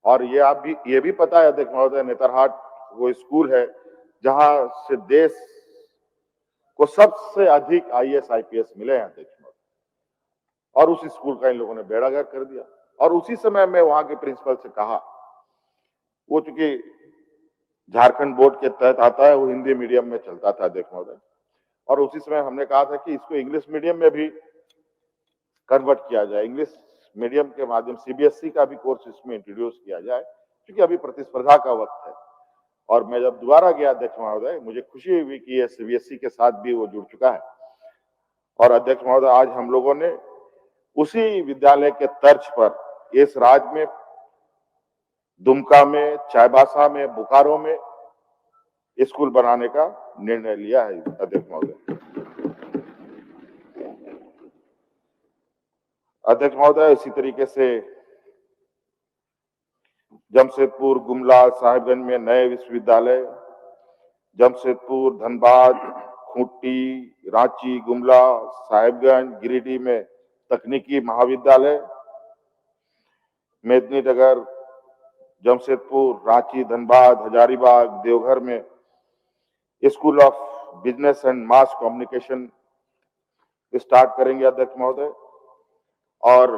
और ये भी पता है अध्यक्ष महोदय, नेतरहाट वो स्कूल है जहां से देश को सबसे अधिक आईएएस आईपीएस मिले हैं अध्यक्ष महोदय, और उस स्कूल का इन लोगों ने बेड़ा गर्क कर दिया। और उसी समय मैं वहां के प्रिंसिपल से कहा, वो चूंकि झारखंड बोर्ड के तहत आता है, वो हिंदी मीडियम में चलता था अध्यक्ष महोदय, और उसी समय हमने कहा था कि इसको इंग्लिश मीडियम में भी कन्वर्ट किया जाए, इंग्लिश मीडियम के माध्यम सीबीएसई का भी कोर्स इसमें इंट्रोड्यूस किया जाए, क्योंकि अभी प्रतिस्पर्धा का वक्त है। और मैं जब दोबारा गया अध्यक्ष महोदय, मुझे खुशी हुई कि ये सीबीएसई के साथ भी वो जुड़ चुका है। और अध्यक्ष महोदय, आज हम लोगों ने उसी विद्यालय के तर्ज पर इस राज्य में दुमका में, चाईबासा में, बोकारो में स्कूल बनाने का निर्णय लिया है अध्यक्ष महोदय। अध्यक्ष महोदय, इसी तरीके से जमशेदपुर, गुमला, साहिबगंज में नए विश्वविद्यालय, जमशेदपुर, धनबाद, खूंटी, रांची, गुमला, साहिबगंज, गिरिडीह में तकनीकी महाविद्यालय, मेदिनीनगर, जमशेदपुर, रांची, धनबाद, हजारीबाग, देवघर में school of business and mass communication start करेंगे अध्यक्ष महोदय। और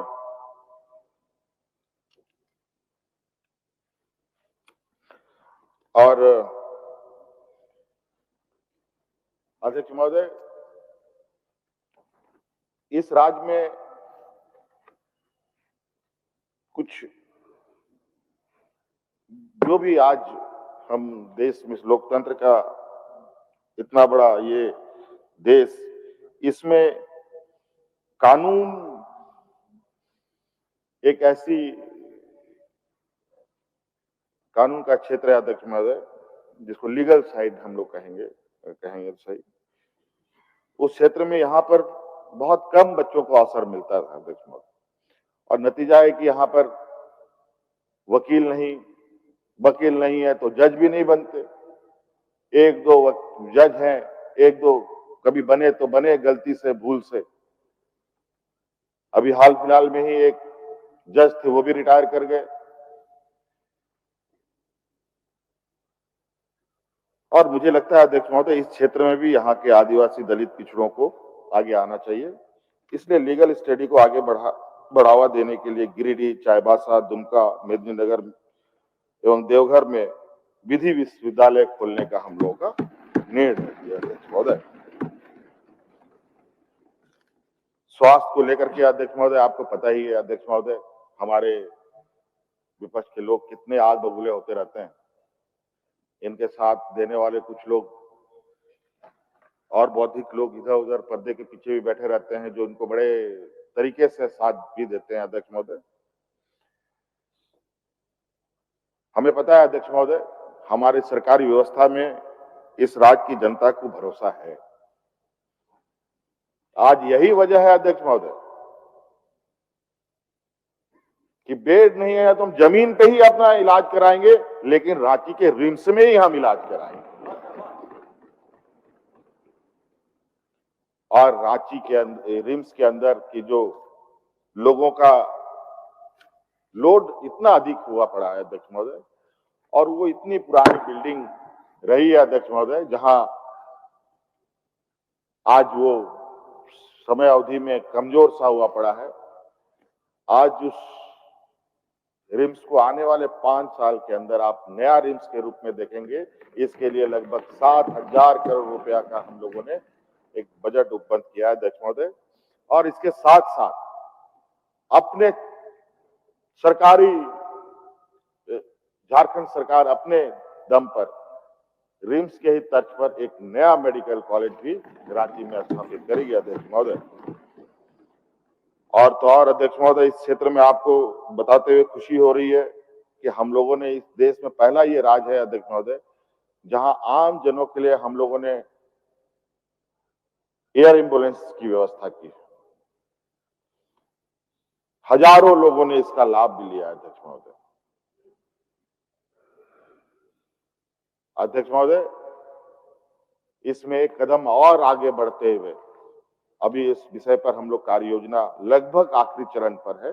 अध्यक्ष महोदय, इस राज्य में कुछ जो भी आज हम देश में लोकतंत्र का इतना बड़ा ये देश, इसमें कानून एक ऐसी कानून का क्षेत्र है अध्यक्ष महोदय, जिसको लीगल साइड हम लोग कहेंगे तो सही। उस क्षेत्र में यहाँ पर बहुत कम बच्चों को अवसर मिलता है अध्यक्ष महोदय, और नतीजा है कि यहाँ पर वकील नहीं है तो जज भी नहीं बनते। एक दो जज हैं, एक दो कभी बने तो बने गलती से, भूल से। अभी हाल फिलहाल में ही एक जज थे, वो भी रिटायर कर गए। और मुझे लगता है अध्यक्ष महोदय, इस क्षेत्र में भी यहाँ के आदिवासी दलित पिछड़ों को आगे आना चाहिए। इसलिए लीगल स्टडी को आगे बढ़ावा देने के लिए गिरिडीह, चाईबासा, दुमका, मेदिनीनगर एवं देवघर में विधि विश्वविद्यालय खोलने का हम लोगों का निर्णय किया अध्यक्ष महोदय। स्वास्थ्य को लेकर के अध्यक्ष महोदय, आपको पता ही है अध्यक्ष महोदय, हमारे विपक्ष के लोग कितने आग बबूले होते रहते हैं। इनके साथ देने वाले कुछ लोग और बौद्धिक लोग इधर उधर पर्दे के पीछे भी बैठे रहते हैं, जो इनको बड़े तरीके से साथ भी देते हैं अध्यक्ष महोदय। हमें पता है अध्यक्ष महोदय, हमारे सरकारी व्यवस्था में इस राज्य की जनता को भरोसा है। आज यही वजह है अध्यक्ष महोदय कि बेड नहीं है तो हम जमीन पे ही अपना इलाज कराएंगे, लेकिन रांची के रिम्स में ही हम इलाज कराएंगे। और रांची के रिम्स के अंदर की जो लोगों का लोड इतना अधिक हुआ पड़ा है अध्यक्ष महोदय, और वो इतनी पुरानी बिल्डिंग रही है अध्यक्ष महोदय, जहां आज वो समय अवधि में कमजोर सा हुआ पड़ा है। आज उस रिम्स को आने वाले 5 साल के अंदर आप नया रिम्स के रूप में देखेंगे। इसके लिए लगभग 7,000 करोड़ रुपया का हम लोगों ने एक बजट उपबंध किया है अध्यक्ष महोदय। और इसके साथ साथ अपने सरकारी झारखंड सरकार अपने दम पर रिम्स के ही तर्ज पर एक नया मेडिकल कॉलेज भी रांची में स्थापित करेगी अध्यक्ष महोदय। और तो और अध्यक्ष महोदय, इस क्षेत्र में आपको बताते हुए खुशी हो रही है कि हम लोगों ने इस देश में पहला ये राज्य है अध्यक्ष महोदय, जहां आम जनों के लिए हम लोगों ने एयर एम्बुलेंस की व्यवस्था की। हजारों लोगों ने इसका लाभ भी लिया अध्यक्ष महोदय। अध्यक्ष महोदय, इसमें एक कदम और आगे बढ़ते हुए अभी इस विषय पर हम लोग कार्य योजना लगभग आखिरी चरण पर है।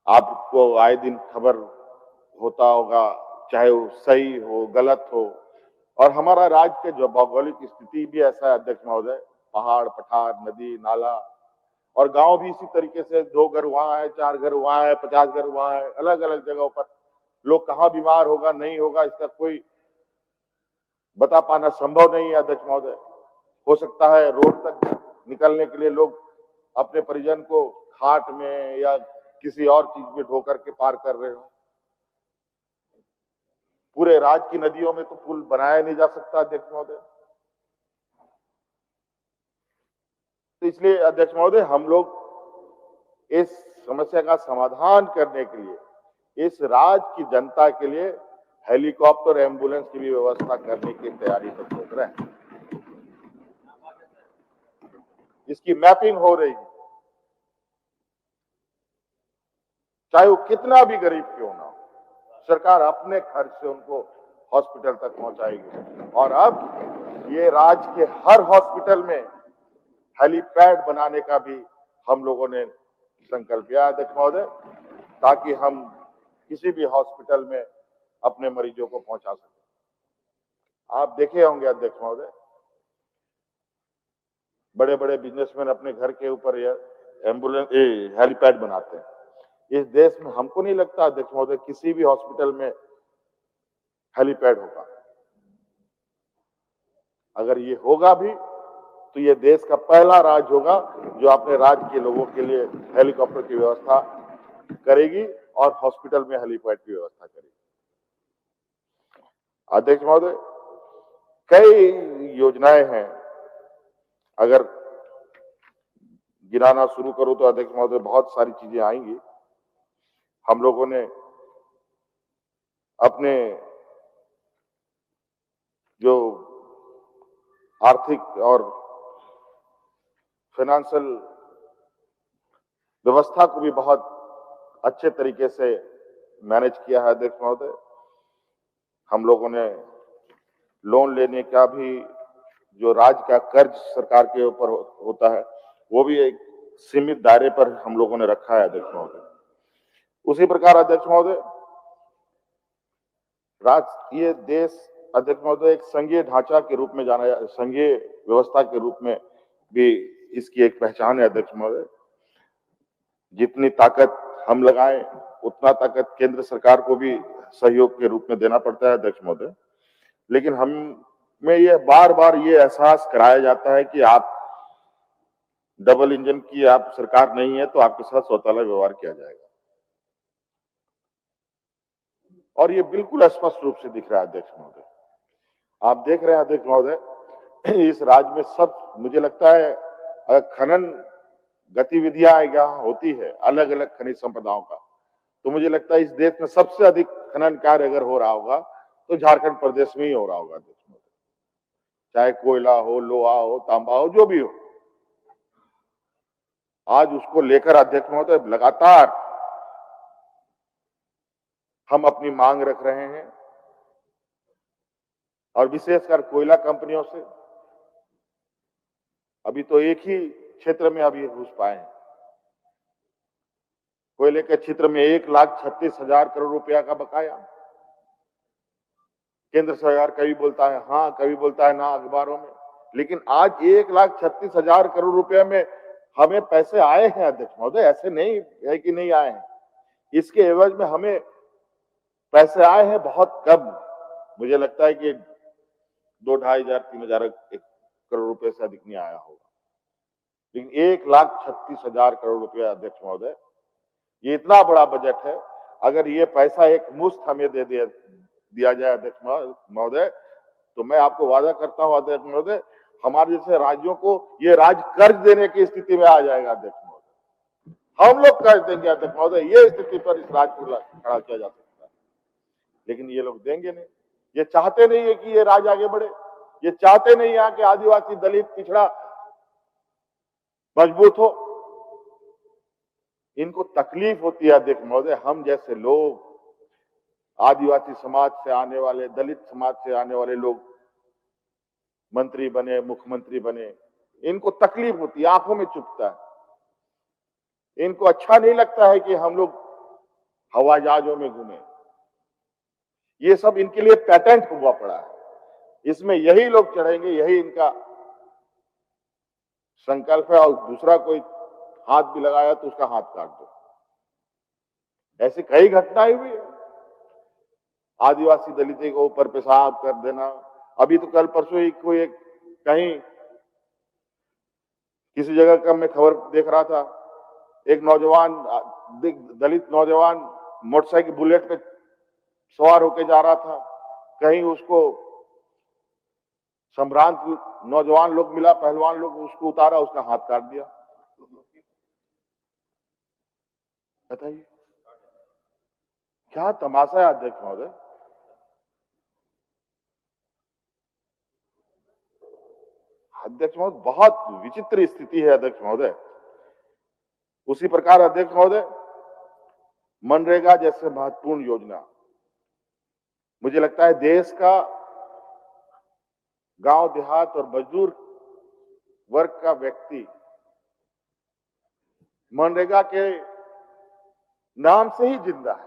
आपको आए दिन खबर होता होगा, चाहे वो सही हो गलत हो। और हमारा राज्य के जो भौगोलिक स्थिति भी ऐसा है अध्यक्ष महोदय, पहाड़, पठार, नदी, नाला और गांव भी इसी तरीके से, 2 घर वहां है, 4 घर वहां है, 50 घर वहां है, अलग अलग जगहों पर। लोग कहाँ बीमार होगा नहीं होगा इसका कोई बता पाना संभव नहीं है अध्यक्ष महोदय। हो सकता है रोड तक निकलने के लिए लोग अपने परिजन को खाट में या किसी और चीज में ढोकर के पार कर रहे हो। पूरे राज्य की नदियों में तो पुल बनाया नहीं जा सकता अध्यक्ष महोदय। तो इसलिए अध्यक्ष महोदय, हम लोग इस समस्या का समाधान करने के लिए इस राज्य की जनता के लिए हेलीकॉप्टर एम्बुलेंस की भी व्यवस्था करने की तैयारी पर सोच रहे हैं। इसकी मैपिंग हो रही है। चाहे वो कितना भी गरीब क्यों ना हो, सरकार अपने खर्च से उनको हॉस्पिटल तक पहुंचाएगी। और अब ये राज्य के हर हॉस्पिटल में हेलीपैड बनाने का भी हम लोगों ने संकल्प लिया अध्यक्ष महोदय, ताकि हम किसी भी हॉस्पिटल में अपने मरीजों को पहुंचा सकें। आप देखे होंगे अध्यक्ष महोदय, बड़े बड़े बिजनेसमैन अपने घर के ऊपर एम्बुलेंस हेलीपैड बनाते हैं। इस देश में हमको नहीं लगता अध्यक्ष महोदय किसी भी हॉस्पिटल में हेलीपैड होगा। अगर ये होगा भी तो ये देश का पहला राज्य होगा जो अपने राज्य के लोगों के लिए हेलीकॉप्टर की व्यवस्था करेगी और हॉस्पिटल में हेलीपैड की व्यवस्था करेगी। अध्यक्ष महोदय, कई योजनाएं हैं, अगर गिनाना शुरू करूं तो अध्यक्ष महोदय बहुत सारी चीजें आएंगी। हम लोगों ने अपने जो आर्थिक और फाइनेंशियल व्यवस्था को भी बहुत अच्छे तरीके से मैनेज किया है अध्यक्ष महोदय। हम लोगों ने लोन लेने का भी, जो राज्य का कर्ज सरकार के ऊपर होता है, वो भी एक सीमित दायरे पर हम लोगों ने रखा है अध्यक्ष महोदय। उसी प्रकार अध्यक्ष महोदय, ये देश अध्यक्ष महोदय एक संघीय ढांचा के रूप में जाना, संघीय व्यवस्था के रूप में भी इसकी एक पहचान है अध्यक्ष महोदय। जितनी ताकत हम लगाएं उतना ताकत केंद्र सरकार को भी सहयोग के रूप में देना पड़ता है अध्यक्ष महोदय। लेकिन हमें ये बार बार ये एहसास कराया जाता है कि आप डबल इंजन की आप सरकार नहीं है तो आपके साथ सौतेला व्यवहार किया जाएगा, और ये बिल्कुल स्पष्ट रूप से दिख रहा है अध्यक्ष महोदय। आप देख रहे हैं अध्यक्ष महोदय, इस राज्य में सब, मुझे लगता है अगर खनन गतिविधियां यहाँ होती है अलग अलग खनिज संपदाओं का, तो मुझे लगता है इस देश में सबसे अधिक खनन कार्य अगर हो रहा होगा तो झारखंड प्रदेश में ही हो रहा होगा अध्यक्ष महोदय। चाहे कोयला हो, लोहा हो, तांबा हो, जो भी हो, आज उसको लेकर अध्यक्ष महोदय लगातार हम अपनी मांग रख रहे हैं, और विशेषकर कोयला कंपनियों से। अभी तो एक ही क्षेत्र में अभी घुस पाए हैं, कोयले के क्षेत्र में 1,36,000 करोड़ रुपया का बकाया। केंद्र सरकार कभी बोलता है हाँ, कभी बोलता है ना अखबारों में, लेकिन आज 1,36,000 करोड़ रुपया में हमें पैसे आए हैं अध्यक्ष महोदय, ऐसे नहीं है कि नहीं आए हैं। इसके एवज में हमें पैसे आए हैं बहुत कम, मुझे लगता है कि 2,500-3,000 करोड़ रुपए से अधिक नहीं आया होगा, लेकिन 1,36,000 करोड़ रुपया अध्यक्ष महोदय, ये इतना बड़ा बजट है। अगर ये पैसा एक मुश्त हमें दिया जाए अध्यक्ष महोदय, तो मैं आपको वादा करता हूं अध्यक्ष महोदय, हमारे जैसे राज्यों को ये राज्य कर्ज देने की स्थिति में आ जाएगा अध्यक्ष महोदय। हम लोग कर्ज देंगे अध्यक्ष महोदय, ये स्थिति पर इस राज्य को खड़ा किया जा सकता है, लेकिन ये लोग देंगे नहीं। ये चाहते नहीं है कि ये राज्य आगे बढ़े, ये चाहते नहीं है कि आदिवासी, दलित, पिछड़ा मजबूत हो। इनको तकलीफ होती है अध्यक्ष महोदय, हम जैसे लोग, आदिवासी समाज से आने वाले, दलित समाज से आने वाले लोग मंत्री बने, मुख्यमंत्री बने, इनको तकलीफ होती है, आंखों में चुभता है। इनको अच्छा नहीं लगता है कि हम लोग हवाई जहाजों में घूमे। ये सब इनके लिए पैटेंट हुआ पड़ा है, इसमें यही लोग चढ़ेंगे, यही इनका संकल्प है, और दूसरा कोई हाथ भी लगाया तो उसका हाथ काट दो। ऐसी कई घटनाएं हुई है, आदिवासी दलित को ऊपर पेशाब कर देना। अभी तो कल परसों ही कोई एक कहीं किसी जगह का मैं खबर देख रहा था, एक नौजवान, दलित नौजवान मोटरसाइकिल बुलेट पे सवार होकर जा रहा था, कहीं उसको संभ्रांत नौजवान लोग मिला, पहलवान लोग, उसको उतारा, उसका हाथ काट दिया। बताइए क्या तमाशा है अध्यक्ष महोदय। अध्यक्ष महोदय, बहुत विचित्र स्थिति है अध्यक्ष महोदय। उसी प्रकार अध्यक्ष महोदय, मनरेगा जैसे महत्वपूर्ण योजना, मुझे लगता है देश का गांव देहात और मजदूर वर्ग का व्यक्ति मनरेगा के नाम से ही जिंदा है।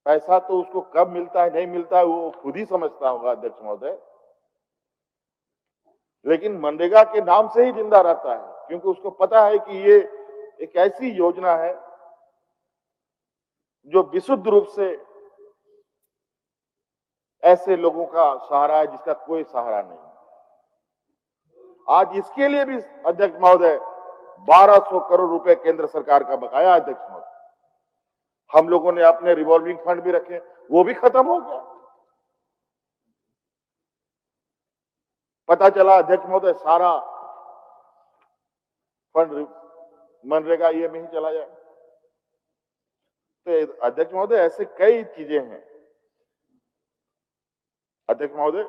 पैसा तो उसको कब मिलता है नहीं मिलता है वो खुद ही समझता होगा अध्यक्ष महोदय, लेकिन मनरेगा के नाम से ही जिंदा रहता है क्योंकि उसको पता है कि ये एक ऐसी योजना है जो विशुद्ध रूप से ऐसे लोगों का सहारा है जिसका कोई सहारा नहीं। आज इसके लिए भी अध्यक्ष महोदय 1200 करोड़ रुपए केंद्र सरकार का बकाया। अध्यक्ष महोदय, हम लोगों ने अपने रिवॉल्विंग फंड भी रखे, वो भी खत्म हो गया। पता चला अध्यक्ष महोदय सारा फंड मनरेगा ये में ही चला जाए। तो अध्यक्ष महोदय ऐसे कई चीजें हैं। अध्यक्ष महोदय,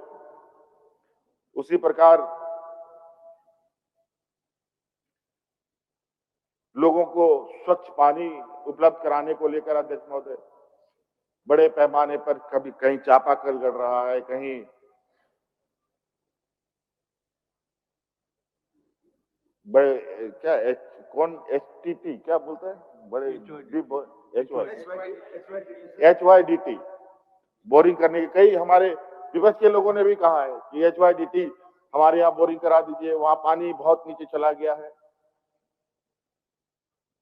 उसी प्रकार लोगों को स्वच्छ पानी उपलब्ध कराने को लेकर अध्यक्ष महोदय बड़े पैमाने पर कभी कहीं चापाकल गड़ रहा है, कहीं बड़े क्या कौन एचटीटी क्या बोलते हैं बड़े HYDT बोरिंग करने के कई हमारे विपक्ष के लोगों ने भी कहा है कि HYDT हमारे यहाँ बोरिंग करा दीजिए, वहां पानी बहुत नीचे चला गया है।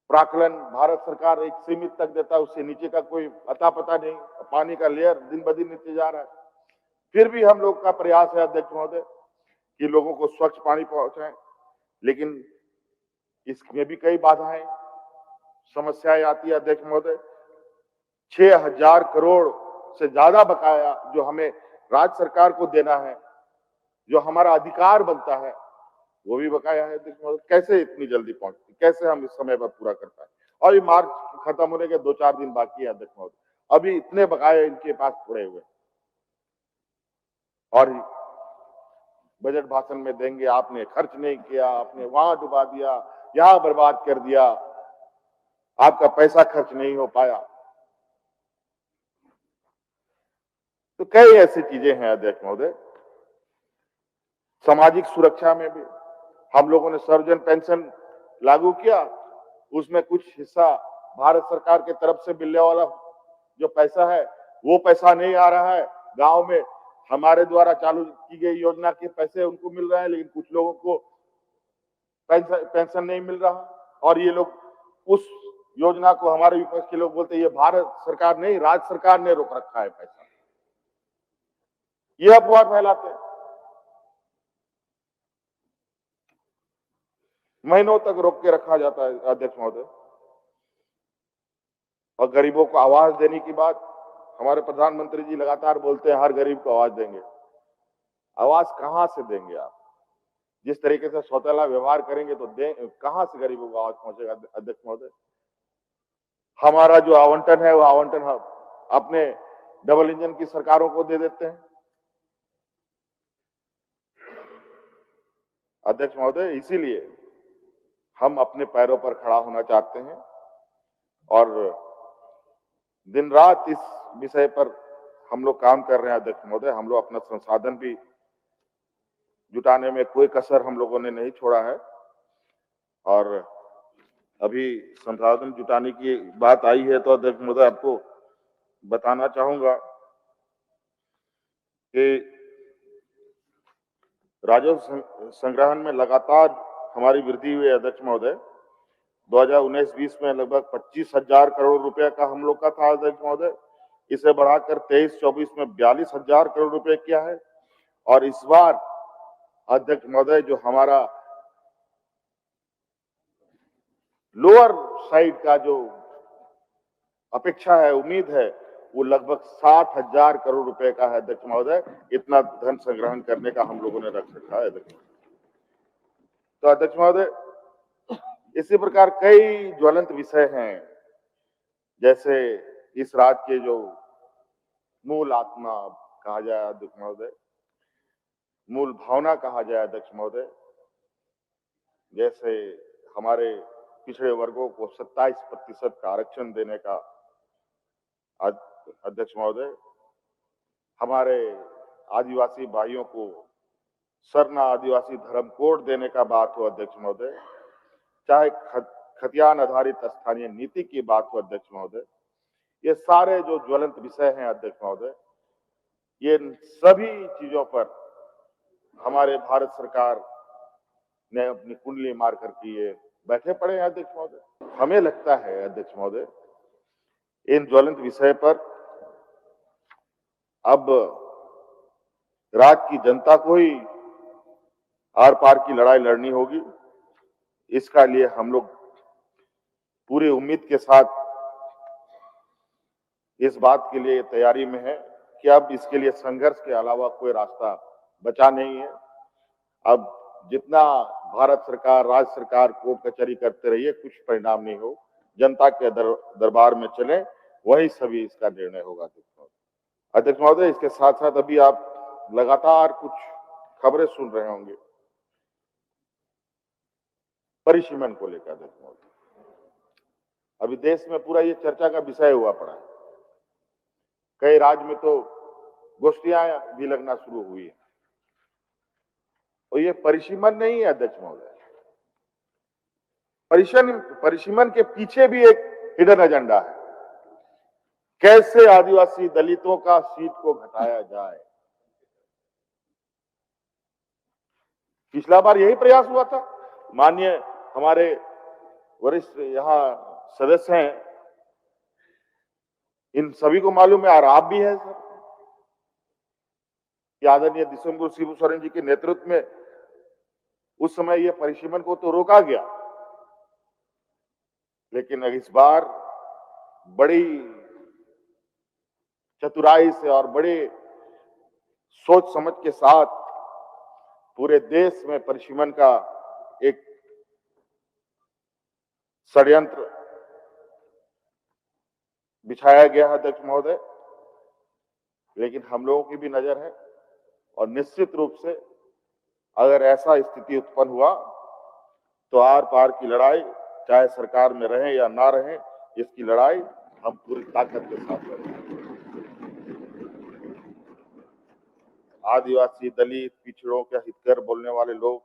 प्राकलन भारत सरकार एक सीमित तक देता है, उससे नीचे का कोई अता पता नहीं, पानी का लेयर दिन ब दिन नीचे जा रहा है। फिर भी हम लोग का प्रयास है अध्यक्ष महोदय कि लोगों को स्वच्छ पानी पहुंचाएं, लेकिन इसमें भी कई बाधाएं समस्याएं आती है। अध्यक्ष महोदय, 6000 करोड़ से ज्यादा बकाया जो हमें राज्य सरकार को देना है, जो हमारा अधिकार बनता है, वो भी बकाया है। अध्यक्ष महोदय, कैसे इतनी जल्दी पहुंचती, कैसे हम इस समय पर पूरा कर पाए? और ये मार्च खत्म होने के 2-4 दिन बाकी है अध्यक्ष महोदय, अभी इतने बकाये इनके पास पड़े हुए और बजट भाषण में देंगे आपने खर्च नहीं किया, आपने वहां डुबा दिया, यहां बर्बाद कर दिया, आपका पैसा खर्च नहीं हो पाया। तो कई ऐसी चीजें हैं अध्यक्ष महोदय। सामाजिक सुरक्षा में भी हम लोगों ने सर्वजन पेंशन लागू किया, उसमें कुछ हिस्सा भारत सरकार के तरफ से मिलने वाला जो पैसा है वो पैसा नहीं आ रहा है। गांव में हमारे द्वारा चालू की गई योजना के पैसे उनको मिल रहे हैं, लेकिन कुछ लोगों को पेंशन नहीं मिल रहा। और ये लोग उस योजना को हमारे विपक्ष के लोग बोलते हैं ये भारत सरकार नहीं राज्य सरकार ने रोक रखा है पैसा, ये अफवाह फैलाते हैं। महीनों तक रोक के रखा जाता है अध्यक्ष महोदय। और गरीबों को आवाज देने की बात हमारे प्रधानमंत्री जी लगातार बोलते हैं, हर गरीब को आवाज देंगे। आवाज कहां से देंगे आप? जिस तरीके से सौतेला व्यवहार करेंगे तो कहां से गरीबों को आवाज पहुंचेगा? अध्यक्ष महोदय, हमारा जो आवंटन है वो आवंटन हम अपने डबल इंजन की सरकारों को दे देते हैं। अध्यक्ष महोदय, इसीलिए हम अपने पैरों पर खड़ा होना चाहते हैं और दिन रात इस विषय पर हम लोग काम कर रहे हैं। अध्यक्ष महोदय, हम लोग अपना संसाधन भी जुटाने में कोई कसर हम लोगों ने नहीं छोड़ा है। और अभी संसाधन जुटाने की बात आई है तो अध्यक्ष महोदय आपको बताना चाहूंगा कि राजस्व संग्रहण में लगातार हमारी वृद्धि हुई है। अध्यक्ष महोदय, 2019-20 में लगभग 25,000 करोड़ रुपए का हम लोग का था। अध्यक्ष महोदय, इसे बढ़ाकर 23-24 में 42,000 करोड़ रुपए किया है। और इस बार अध्यक्ष महोदय जो हमारा लोअर साइड का जो अपेक्षा है, उम्मीद है, वो लगभग 60,000 करोड़ रुपए का है। अध्यक्ष महोदय, इतना धन संग्रहण करने का हम लोगों ने रख रखा है। तो अध्यक्ष महोदय, इसी प्रकार कई ज्वलंत विषय हैं, जैसे इस राज्य के जो मूल आत्मा कहा जाए अध्यक्ष महोदय, मूल भावना कहा जाए अध्यक्ष महोदय, जैसे हमारे पिछड़े वर्गों को 27% का आरक्षण देने का अध्यक्ष महोदय, हमारे आदिवासी भाइयों को सरना आदिवासी धर्म कोड देने का बात हो अध्यक्ष महोदय, चाहे खतियान आधारित स्थानीय नीति की बात हो अध्यक्ष महोदय, ये सारे जो ज्वलंत विषय हैं अध्यक्ष महोदय, ये सभी चीजों पर हमारे भारत सरकार ने अपनी कुंडली मार करके ये बैठे पड़े हैं अध्यक्ष महोदय। हमें लगता है अध्यक्ष महोदय, इन ज्वलंत विषय पर अब राज्य की जनता को ही आर पार की लड़ाई लड़नी होगी। इसका लिए हम लोग पूरी उम्मीद के साथ इस बात के लिए तैयारी में है कि अब इसके लिए संघर्ष के अलावा कोई रास्ता बचा नहीं है। अब जितना भारत सरकार, राज्य सरकार कोर्ट कचहरी करते रहिए, कुछ परिणाम नहीं हो। जनता के दरबार में चले, वही सभी इसका निर्णय होगा अध्यक्ष महोदय। इसके साथ साथ अभी आप लगातार कुछ खबरें सुन रहे होंगे परिसीमन को लेकर अध्यक्ष महोदय। अभी देश में पूरा ये चर्चा का विषय हुआ पड़ा है। कई राज्य में तो गोष्ठियां भी लगना शुरू हुई है और ये परिसीमन नहीं है अध्यक्ष महोदय। परिसीमन के पीछे भी एक हिडन एजेंडा है। कैसे आदिवासी दलितों का सीट को घटाया जाए। पिछला बार यही प्रयास हुआ था। माननीय हमारे वरिष्ठ यहाँ सदस्य हैं, इन सभी को मालूम है और आप भी हैं सर, कि आदरणीय दिसंबर शिबू सोरेन जी के नेतृत्व में उस समय यह परिसीमन को तो रोका गया, लेकिन इस बार बड़ी चतुराई से और बड़े सोच समझ के साथ पूरे देश में परिसीमन का एक षड्यंत्र बिछाया गया है अध्यक्ष महोदय। लेकिन हम लोगों की भी नजर है और निश्चित रूप से अगर ऐसा स्थिति उत्पन्न हुआ तो आर पार की लड़ाई, चाहे सरकार में रहे या ना रहे, इसकी लड़ाई हम पूरी ताकत के साथ लड़ेंगे। आदिवासी, दलित, पिछड़ों के हितकर बोलने वाले लोग,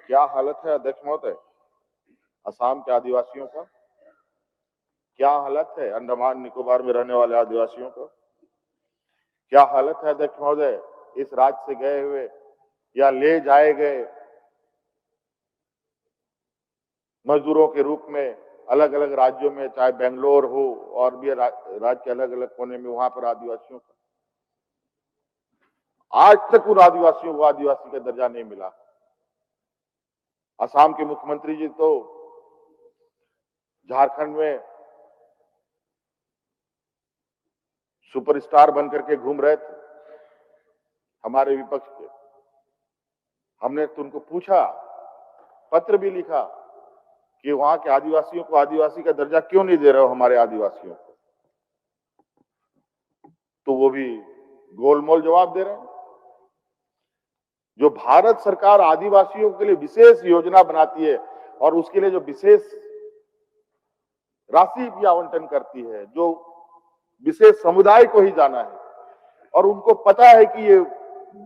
क्या हालत है अध्यक्ष महोदय असम के आदिवासियों का, क्या हालत है अंडमान निकोबार में रहने वाले आदिवासियों का, क्या हालत है अध्यक्ष महोदय इस राज्य से गए हुए या ले जाए गए मजदूरों के रूप में अलग अलग राज्यों में, चाहे बेंगलोर हो और भी राज्य के अलग अलग कोने में, वहां पर आदिवासियों का आज तक उन आदिवासियों को आदिवासी का दर्जा नहीं मिला। असम के मुख्यमंत्री जी तो झारखंड में सुपरस्टार बनकर के घूम रहे थे हमारे विपक्ष के। हमने तो उनको पूछा, पत्र भी लिखा कि वहां के आदिवासियों को आदिवासी का दर्जा क्यों नहीं दे रहे हो हमारे आदिवासियों को, तो वो भी गोलमोल जवाब दे रहे हैं। जो भारत सरकार आदिवासियों के लिए विशेष योजना बनाती है और उसके लिए जो विशेष राशि भी आवंटन करती है, जो विशेष समुदाय को ही जाना है और उनको पता है कि ये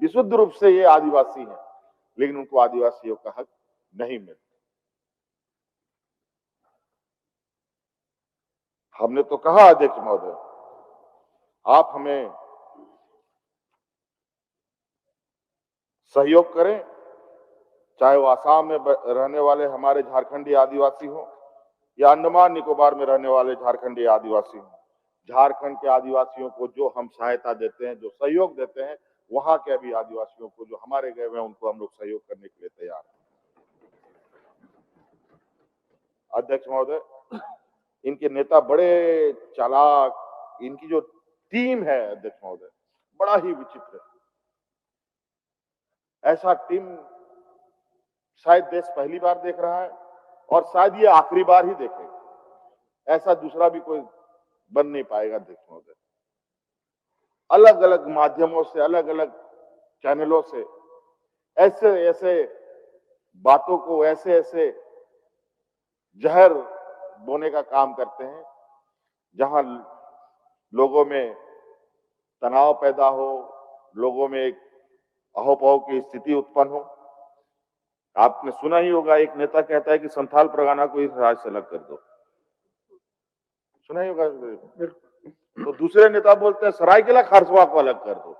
विशुद्ध रूप से ये आदिवासी हैं, लेकिन उनको आदिवासियों का हक नहीं मिलता। हमने तो कहा अध्यक्ष महोदय, आप हमें सहयोग करें, चाहे वो आसाम में रहने वाले हमारे झारखंडी आदिवासी हो या अंडमान निकोबार में रहने वाले झारखंडी आदिवासी हो। झारखंड के आदिवासियों को जो हम सहायता देते हैं, जो सहयोग देते हैं, वहां के भी आदिवासियों को जो हमारे गए हुए हैं उनको हम लोग सहयोग करने के लिए तैयार हैं। अध्यक्ष महोदय, इनके नेता बड़े चालाक, इनकी जो टीम है अध्यक्ष महोदय बड़ा ही विचित्र है। ऐसा टीम शायद देश पहली बार देख रहा है और शायद ये आखिरी बार ही देखेगा। ऐसा दूसरा भी कोई बन नहीं पाएगा अध्यक्ष महोदय। अलग अलग माध्यमों से, अलग अलग चैनलों से ऐसे ऐसे बातों को, ऐसे ऐसे जहर बोने का काम करते हैं, जहां लोगों में तनाव पैदा हो, लोगों में एक अहोपहो की स्थिति उत्पन्न हो। आपने सुना ही होगा, एक नेता कहता है कि संथाल परगना को इस राज्य से अलग कर दो, सुना ही होगा। तो दूसरे नेता बोलते हैं सरायकेला खारसवा को अलग कर दो।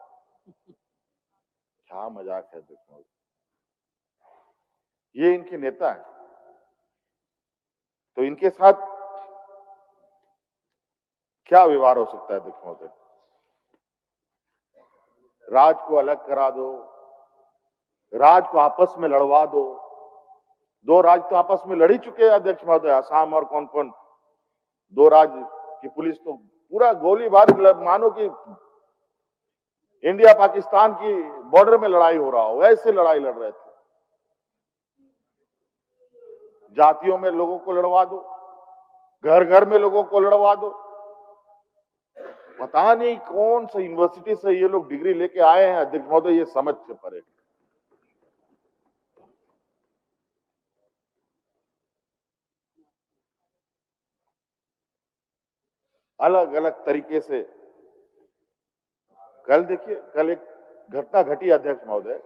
क्या मजाक है देखो, ये इनके नेता है। तो इनके साथ क्या व्यवहार हो सकता है देखो, राज को अलग करा दो, राज को आपस में लड़वा दो। दो राज्य तो आपस में लड़ ही चुके हैं अध्यक्ष महोदय, असम और कौन कौन। दो राज्य की पुलिस तो पूरा गोलीबार, मानो कि इंडिया पाकिस्तान की बॉर्डर में लड़ाई हो रहा हो, वैसे लड़ाई लड़ रहे थे। जातियों में लोगों को लड़वा दो, घर घर में लोगों को लड़वा दो। पता नहीं कौन सा यूनिवर्सिटी से ये लोग डिग्री लेके आए हैं अध्यक्ष महोदय, ये समझ से परे। अलग अलग तरीके से कल देखिए, कल एक घटना घटी अध्यक्ष महोदय।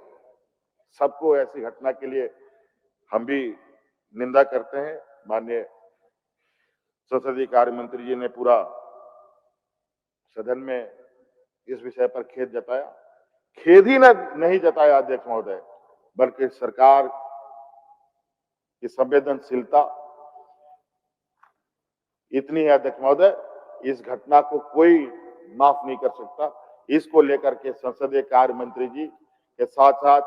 सबको ऐसी घटना के लिए हम भी निंदा करते हैं। माननीय संसदीय कार्य मंत्री जी ने पूरा सदन में इस विषय पर खेद जताया। खेद ही नहीं जताया अध्यक्ष महोदय, बल्कि सरकार की संवेदनशीलता इतनी है अध्यक्ष महोदय, इस घटना को कोई माफ नहीं कर सकता। इसको लेकर के संसदीय कार्य मंत्री जी के साथ साथ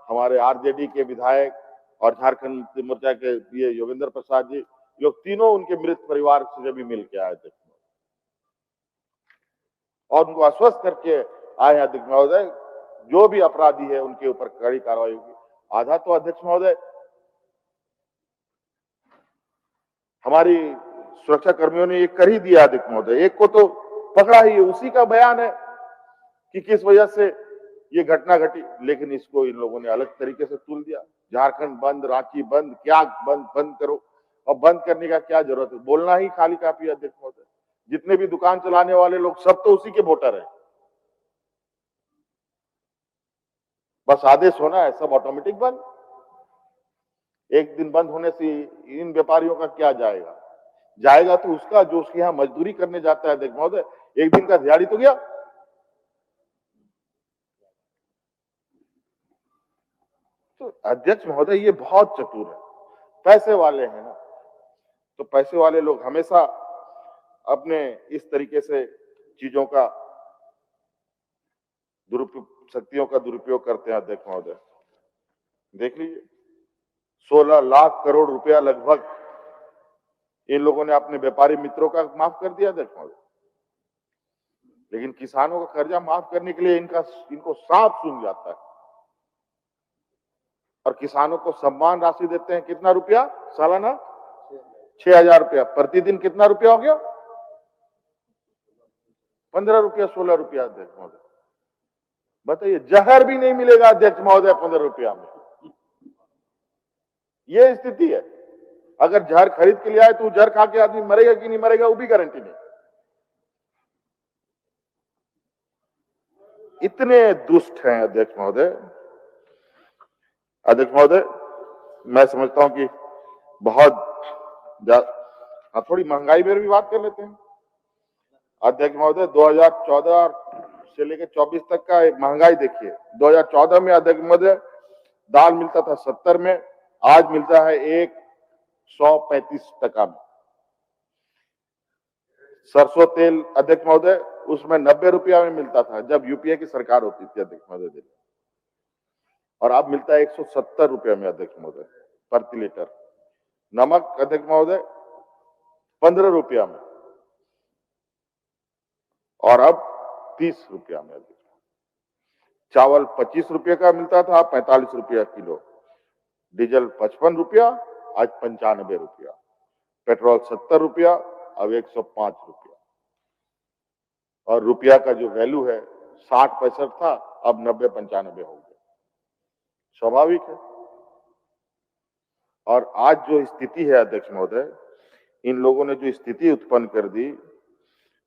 हमारे आरजेडी के विधायक और झारखंड मुक्ति मोर्चा के ये योगेंद्र प्रसाद जी, लोग तीनों उनके मृत परिवार से भी मिल के आए थे और उनको आश्वस्त करके आए अध्यक्ष महोदय, जो भी अपराधी है उनके ऊपर कड़ी कार्रवाई होगी। आधा तो अध्यक्ष महोदय हमारी सुरक्षा कर्मियों ने ये कर ही दिया अध्यक्ष महोदय, एक को तो पकड़ा ही है, उसी का बयान है कि किस वजह से ये घटना घटी। लेकिन इसको इन लोगों ने अलग तरीके से तुल दिया। झारखंड बंद, रांची बंद, क्या बंद बंद करो। और बंद करने का क्या जरूरत है, बोलना ही खाली काफी है अध्यक्ष महोदय। जितने भी दुकान चलाने वाले लोग सब तो उसी के वोटर है, बस आदेश होना है, सब ऑटोमेटिक बंद। एक दिन बंद होने से इन व्यापारियों का क्या जाएगा? जाएगा तो उसका जो उसके यहां मजदूरी करने जाता है अध्यक्ष महोदय, एक दिन का दिहाड़ी तो गया। तो अध्यक्ष महोदय ये बहुत चतुर है, पैसे वाले हैं ना, तो पैसे वाले लोग हमेशा अपने इस तरीके से चीजों का दुरुपयोग, शक्तियों का दुरुपयोग करते हैं अध्यक्ष महोदय। देख लीजिए, 16 लाख करोड़ रुपया लगभग इन लोगों ने अपने व्यापारी मित्रों का माफ कर दिया अध्यक्ष महोदय। लेकिन किसानों का कर्जा माफ करने के लिए इनको सांप सूंघ जाता है। और किसानों को सम्मान राशि देते हैं, कितना रुपया सालाना? 6,000 रुपया। प्रतिदिन कितना रुपया हो गया? 15 रुपया 16 रुपया अध्यक्ष महोदय। बताइए, जहर भी नहीं मिलेगा अध्यक्ष महोदय 15 रुपया में। ये स्थिति है। अगर जहर खरीद के लिए आए तो जहर खा के आदमी मरेगा कि नहीं मरेगा वो भी गारंटी नहीं। इतने दुष्ट हैं अध्यक्ष महोदय। अध्यक्ष महोदय, मैं समझता हूं कि बहुत थोड़ी महंगाई पर भी बात कर लेते हैं अध्यक्ष महोदय। 2014 से लेकर 24 तक का महंगाई देखिए। 2014 में अध्यक्ष महोदय दाल मिलता था 70 में, आज मिलता है 135 टका में। सरसों तेल अध्यक्ष महोदय उसमें 90 रुपया में मिलता था जब यूपीए की सरकार होती थी अध्यक्ष महोदय, और अब मिलता है 170 रुपया में अध्यक्ष महोदय प्रति लीटर। नमक अध्यक्ष महोदय 15 रुपया में और अब 30 रुपया में। चावल 25 रुपये का मिलता था, 45 रुपया किलो। डीजल 55 रुपया, आज 95 रुपया। पेट्रोल 70 रुपया, अब 105 रुपया। और रुपया का जो वैल्यू है 60-65 था, अब 90-95 हो गया। स्वाभाविक है। और आज जो स्थिति है अध्यक्ष महोदय, इन लोगों ने जो स्थिति उत्पन्न कर दी,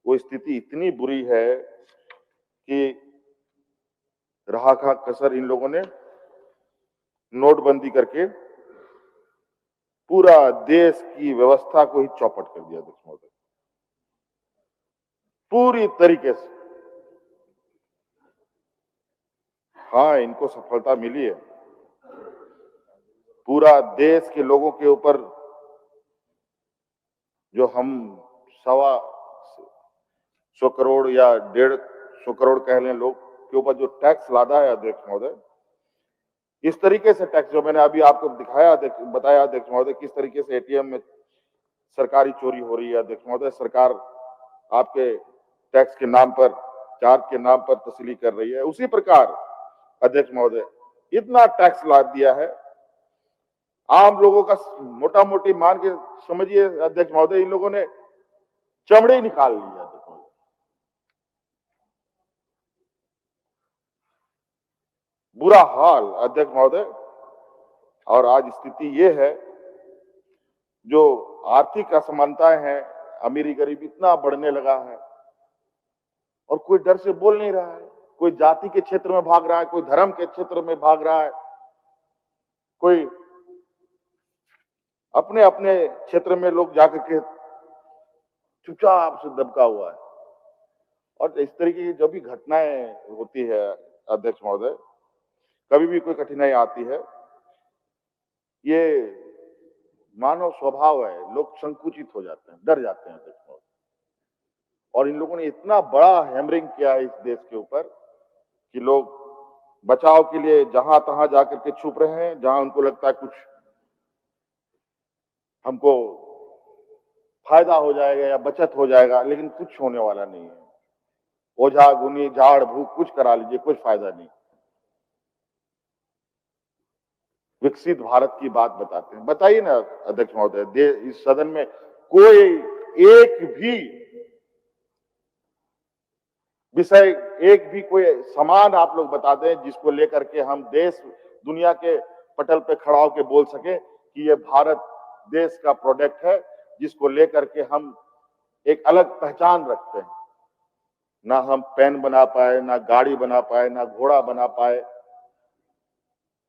वो स्थिति इतनी बुरी है कि रहा खा कसर इन लोगों ने नोटबंदी करके पूरा देश की व्यवस्था को ही चौपट कर दिया अध्यक्ष महोदय, पूरी तरीके से। हाँ, इनको सफलता मिली है। पूरा देश के लोगों के ऊपर जो हम 125 या 150 करोड़ कह लें लोग के ऊपर जो टैक्स लादा है अध्यक्ष महोदय, इस तरीके से टैक्स जो मैंने अभी आपको दिखाया बताया अध्यक्ष महोदय, किस तरीके से एटीएम में सरकारी चोरी हो रही है अध्यक्ष महोदय। सरकार आपके टैक्स के नाम पर, चार्ज के नाम पर तस्ली कर रही है। उसी प्रकार अध्यक्ष महोदय इतना टैक्स लाद दिया है, आम लोगों का मोटा मोटी मान के समझिए अध्यक्ष महोदय, इन लोगों ने चमड़े निकाल ली है अध्यक्ष महोदय। बुरा हाल अध्यक्ष महोदय। और आज स्थिति ये है, जो आर्थिक असमानताएं हैं, अमीरी गरीब इतना बढ़ने लगा है और कोई डर से बोल नहीं रहा है। कोई जाति के क्षेत्र में भाग रहा है, कोई धर्म के क्षेत्र में भाग रहा है, कोई अपने अपने क्षेत्र में लोग जाकर के चुपचाप से दबका हुआ है। और इस तरीके की जो भी घटनाएं होती है अध्यक्ष महोदय, कभी भी कोई कठिनाई आती है, ये मानव स्वभाव है, लोग संकुचित हो जाते हैं, डर जाते हैं अध्यक्ष महोदय। और इन लोगों ने इतना बड़ा हैमरिंग किया है इस देश के ऊपर कि लोग बचाव के लिए जहां तहां जाकर के छुप रहे हैं, जहां उनको लगता है कुछ हमको फायदा हो जाएगा या बचत हो जाएगा, लेकिन कुछ होने वाला नहीं है। ओझा गुनी झाड़ भूख कुछ करा लीजिए, कुछ फायदा नहीं। विकसित भारत की बात बताते हैं, बताइए ना अध्यक्ष महोदय, इस सदन में कोई एक भी विषय, एक भी कोई समान आप लोग बता दें जिसको लेकर के हम देश दुनिया के पटल पे खड़ा होकर बोल सके कि ये भारत देश का प्रोडक्ट है, जिसको लेकर के हम एक अलग पहचान रखते हैं। ना हम पेन बना पाए, ना गाड़ी बना पाए, ना घोड़ा बना पाए,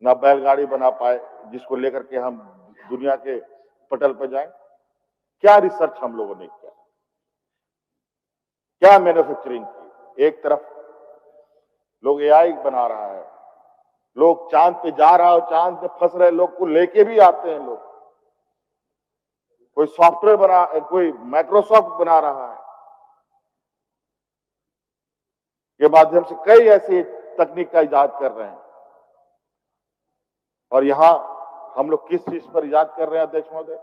ना बैलगाड़ी बना पाए, जिसको लेकर के हम दुनिया के पटल पर जाएं। क्या रिसर्च हम लोगों ने किया, क्या मैन्युफैक्चरिंग की। एक तरफ लोग एआई बना रहा है, लोग चांद पे जा रहा है और चांद पे फंस रहे लोग को लेके भी आते हैं लोग। कोई सॉफ्टवेयर बना, कोई माइक्रोसॉफ्ट बना रहा है, के माध्यम से कई ऐसी तकनीक का इजाद कर रहे हैं। और यहां हम लोग किस चीज पर इजाद कर रहे हैं अध्यक्ष महोदय?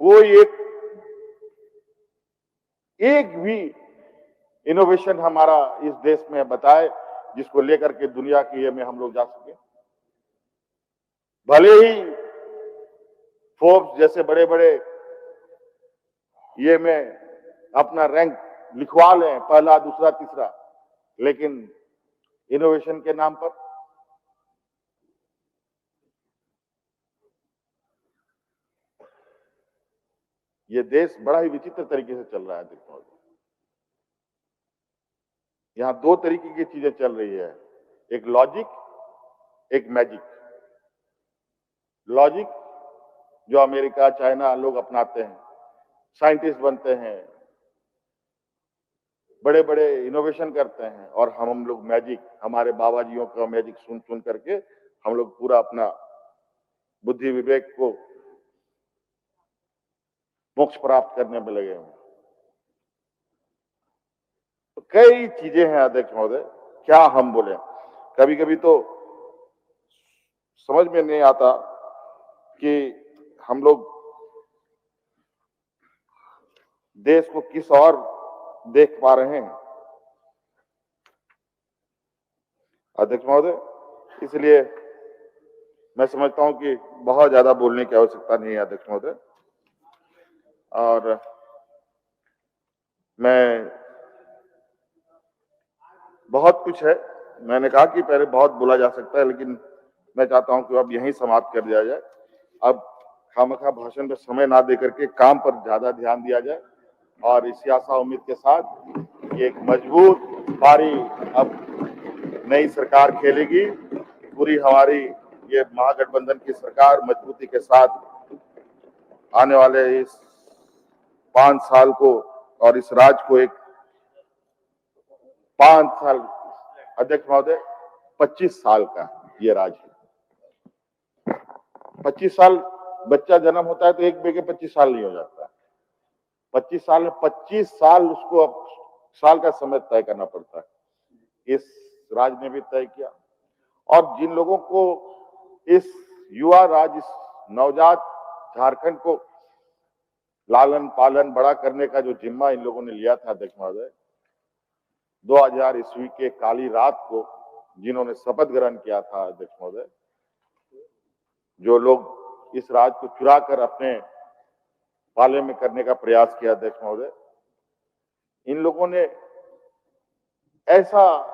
कोई एक भी इनोवेशन हमारा इस देश में बताए जिसको लेकर के दुनिया की ये में हम लोग जा सके। भले ही फोर्ब्स जैसे बड़े बड़े ये में अपना रैंक लिखवा लें, पहला दूसरा तीसरा, लेकिन इनोवेशन के नाम पर ये देश बड़ा ही विचित्र तरीके से चल रहा है अध्यक्ष महोदय। यहां दो तरीके की चीजें चल रही है, एक लॉजिक, एक मैजिक। लॉजिक जो अमेरिका चाइना लोग अपनाते हैं, साइंटिस्ट बनते हैं, बड़े बड़े इनोवेशन करते हैं, और हम लोग मैजिक, हमारे बाबा जियों का मैजिक सुन सुन करके हम लोग पूरा अपना बुद्धि विवेक को मोक्ष प्राप्त करने में लगे हैं। तो कई चीजें हैं अध्यक्ष महोदय, क्या हम बोले। कभी कभी तो समझ में नहीं आता कि हम लोग देश को किस और देख पा रहे हैं अध्यक्ष महोदय। इसलिए मैं समझता हूं कि बहुत ज्यादा बोलने की आवश्यकता नहीं है अध्यक्ष महोदय। और मैं बहुत कुछ है, मैंने कहा कि पहले बहुत बोला जा सकता है, लेकिन मैं चाहता हूं कि अब यहीं समाप्त कर दिया जाए। अब खामखा भाषण पे समय ना दे करके काम पर ज्यादा ध्यान दिया जाए और इसी आशा उम्मीद के साथ एक मजबूत पारी अब नई सरकार खेलेगी। पूरी हमारी ये महागठबंधन की सरकार मजबूती के साथ आने वाले इस 5 साल को और इस राज्य को एक 5 साल, अध्यक्ष महोदय 25 साल का ये राज्य है। 25 साल बच्चा जन्म होता है तो एक बेगे 25 साल नहीं हो जाता। 25 साल में 25 साल उसको अब साल का समय तय करना पड़ता है। इस राज्य ने भी तय किया और जिन लोगों को इस युवा राज्य, इस नवजात झारखंड को लालन पालन बड़ा करने का जो जिम्मा इन लोगों ने लिया था अध्यक्ष महोदय, 2000 ईस्वी के काली रात को जिन्होंने शपथ ग्रहण किया था अध्यक्ष महोदय, जो लोग इस राज्य को चुरा कर अपने पाले में करने का प्रयास किया अध्यक्ष महोदय, इन लोगों ने ऐसा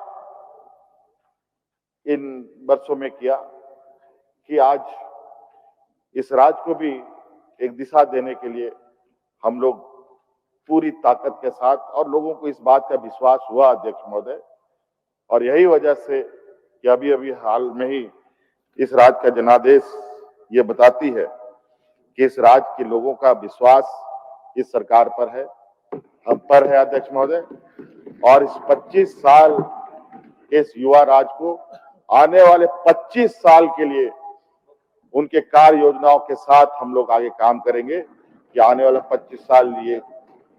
इन वर्षों में किया कि आज इस राज्य को भी एक दिशा देने के लिए हम लोग पूरी ताकत के साथ, और लोगों को इस बात का विश्वास हुआ अध्यक्ष महोदय, और यही वजह से कि अभी अभी हाल में ही इस राज्य का जनादेश ये बताती है कि इस राज्य के लोगों का विश्वास इस सरकार पर है, हम पर है अध्यक्ष महोदय। और इस 25 साल इस युवा राज्य को आने वाले 25 साल के लिए उनके कार्य योजनाओं के साथ हम लोग आगे काम करेंगे कि आने वाला 25 साल ये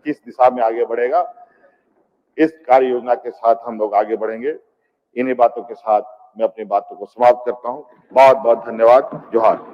किस दिशा में आगे बढ़ेगा, इस कार्य योजना के साथ हम लोग आगे बढ़ेंगे। इन्हीं बातों के साथ मैं अपनी बातों को समाप्त करता हूं। बहुत बहुत धन्यवाद। जोहार।